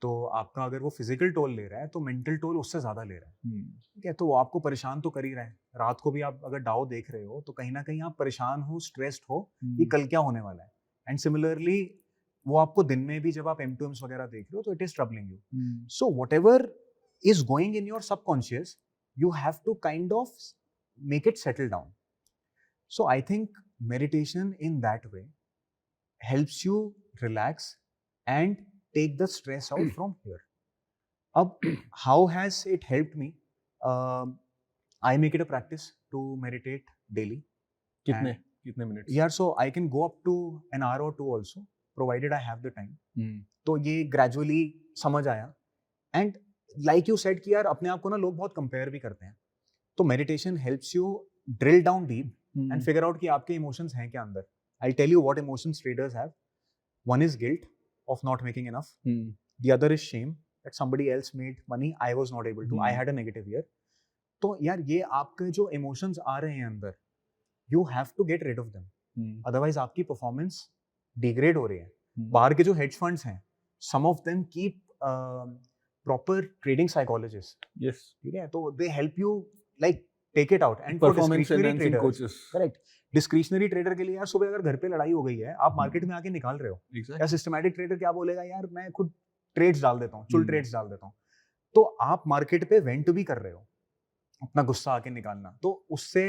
तो आपका अगर वो फिजिकल टोल ले रहा है तो मेंटल टोल उससे ज़्यादा ले रहा है, ठीक है, तो वो आपको परेशान तो कर ही रहा है। रात को भी आप अगर डाउ देख रहे हो तो कहीं ना कहीं आप परेशान हो, स्ट्रेस्ड हो कि कल क्या होने वाला है, एंड सिमिलरली वो आपको दिन में भी जब आप M2Ms वगैरह देख रहे हो तो it is troubling you. So whatever is going in your subconscious, you have to kind of make it settle down. So I think meditation in that way helps you relax and take the stress out from here. How has it helped me? I make it a practice to meditate daily. कितने minutes? Yeah, so I can go up to an hour or two also, provided I have the time. तो ये gradually समझ आया, and like you said कि यार अपने आप को ना लोग बहुत कंपेयर भी करते हैं, तो meditation helps you drill down deep and figure out कि आपके इमोशंस हैं क्या अंदर। I tell you what emotions traders have. One is guilt of not making enough, the other is shame that somebody else made money, I was not able to, I had a negative year. तो यार ये आपके जो इमोशंस आ रहे हैं अंदर, you have to get rid of them, otherwise आपकी परफॉर्मेंस डिग्रेड हो रही है। बाहर के जो हेज फंड्स हैं, some of them keep proper trading psychologist, ठीक है, तो they help you like take it out. And performance enhancing coaches, correct, discretionary trader के लिए यार सुबह अगर घर पे लड़ाई हो गई है, आप मार्केट में आके निकाल रहे हो, या सिस्टमैटिक ट्रेडर क्या बोलेगा, यार मैं खुद ट्रेड्स डाल देता हूँ, चुल ट्रेड्स डाल देता हूँ, तो आप मार्केट पे वेंट भी कर रहे हो अपना गुस्सा आके निकालना, तो उससे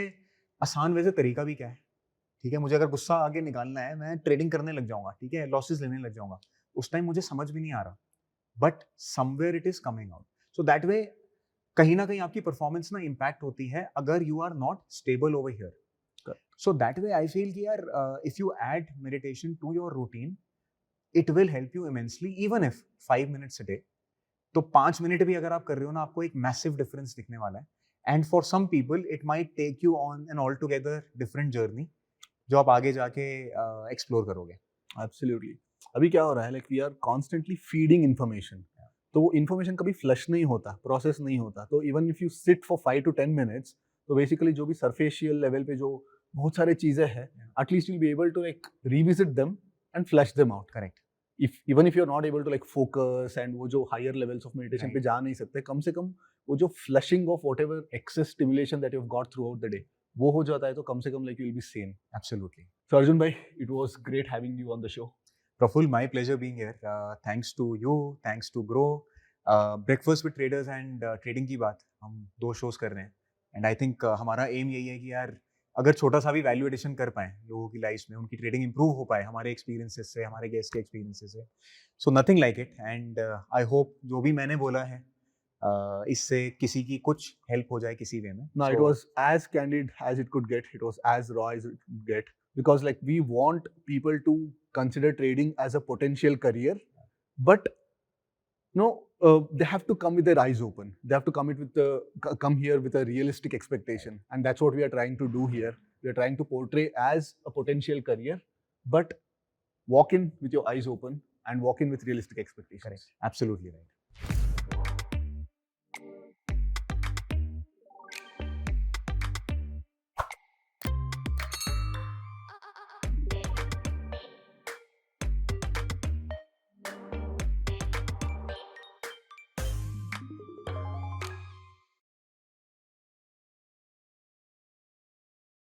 आसान वैसे तरीका भी क्या है, ठीक है, मुझे अगर गुस्सा आगे निकालना है, मैं ट्रेडिंग करने लग जाऊंगा, ठीक है, लॉसेस लेने लग जाऊंगा, उस टाइम मुझे समझ भी नहीं आ रहा, but somewhere it is coming out. So that वे कहीं ना कहीं आपकी परफॉर्मेंस ना इम्पैक्ट होती है अगर you are not stable over here. So that way I feel कि यार if you add meditation to your routine, it will help you immensely, even if 5 minutes a day, तो 5 मिनट भी अगर आप कर रहे हो ना, आपको एक मैसिव डिफरेंस दिखने वाला है। And for some people it might take you on an all together different journey, जो आप आगे जाके एक्सप्लोर करोगे। एब्सोल्युटली। अभी क्या हो रहा है, like we are constantly feeding information, तो वो इन्फॉर्मेशन कभी फ्लश नहीं होता, प्रोसेस नहीं होता, तो even if you sit for 5 to 10 minutes, तो बेसिकली जो भी सरफेशियल लेवल पे जो बहुत सारे चीज़ें हैं, at least you will be able to like revisit them and flush them out. Correct. even if you're not able to like focus and वो जो higher levels of meditation Right. पे जा नहीं सकते, कम से कम वो जो flushing of whatever excess stimulation that you've got throughout the day, वो हो जाता है तो कम से कम like you'll be sane. Absolutely. So Arjun bhai, it was great having you on the show. Praful, my pleasure being here. Thanks to you, thanks to Grow, Breakfast with Traders and Trading की बात हम 2 shows कर रहे हैं. And I think हमारा aim यही है कि यार अगर छोटा सा भी वैल्यू एडिशन कर पाएं लोगों की लाइफ में, उनकी ट्रेडिंग इंप्रूव हो पाए हमारे एक्सपीरियंसेस से, हमारे गेस्ट के एक्सपीरियंसेस से, so nothing like it. And I hope जो भी मैंने बोला है इससे किसी की कुछ हेल्प हो जाए किसी वे में. No, it was as candid as it could get. It was as raw as it could get. Because like we want people to consider trading as a potential career, but no, they have to come with their eyes open. They have to come here with a realistic expectation, and that's what we are trying to do here. We are trying to portray as a potential career, but walk in with your eyes open and walk in with realistic expectations. Correct. Absolutely right.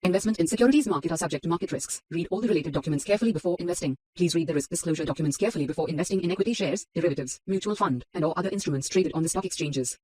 Investment in securities market are subject to market risks. Read all the related documents carefully before investing. Please read the risk disclosure documents carefully before investing in equity shares, derivatives, mutual fund, and or other instruments traded on the stock exchanges.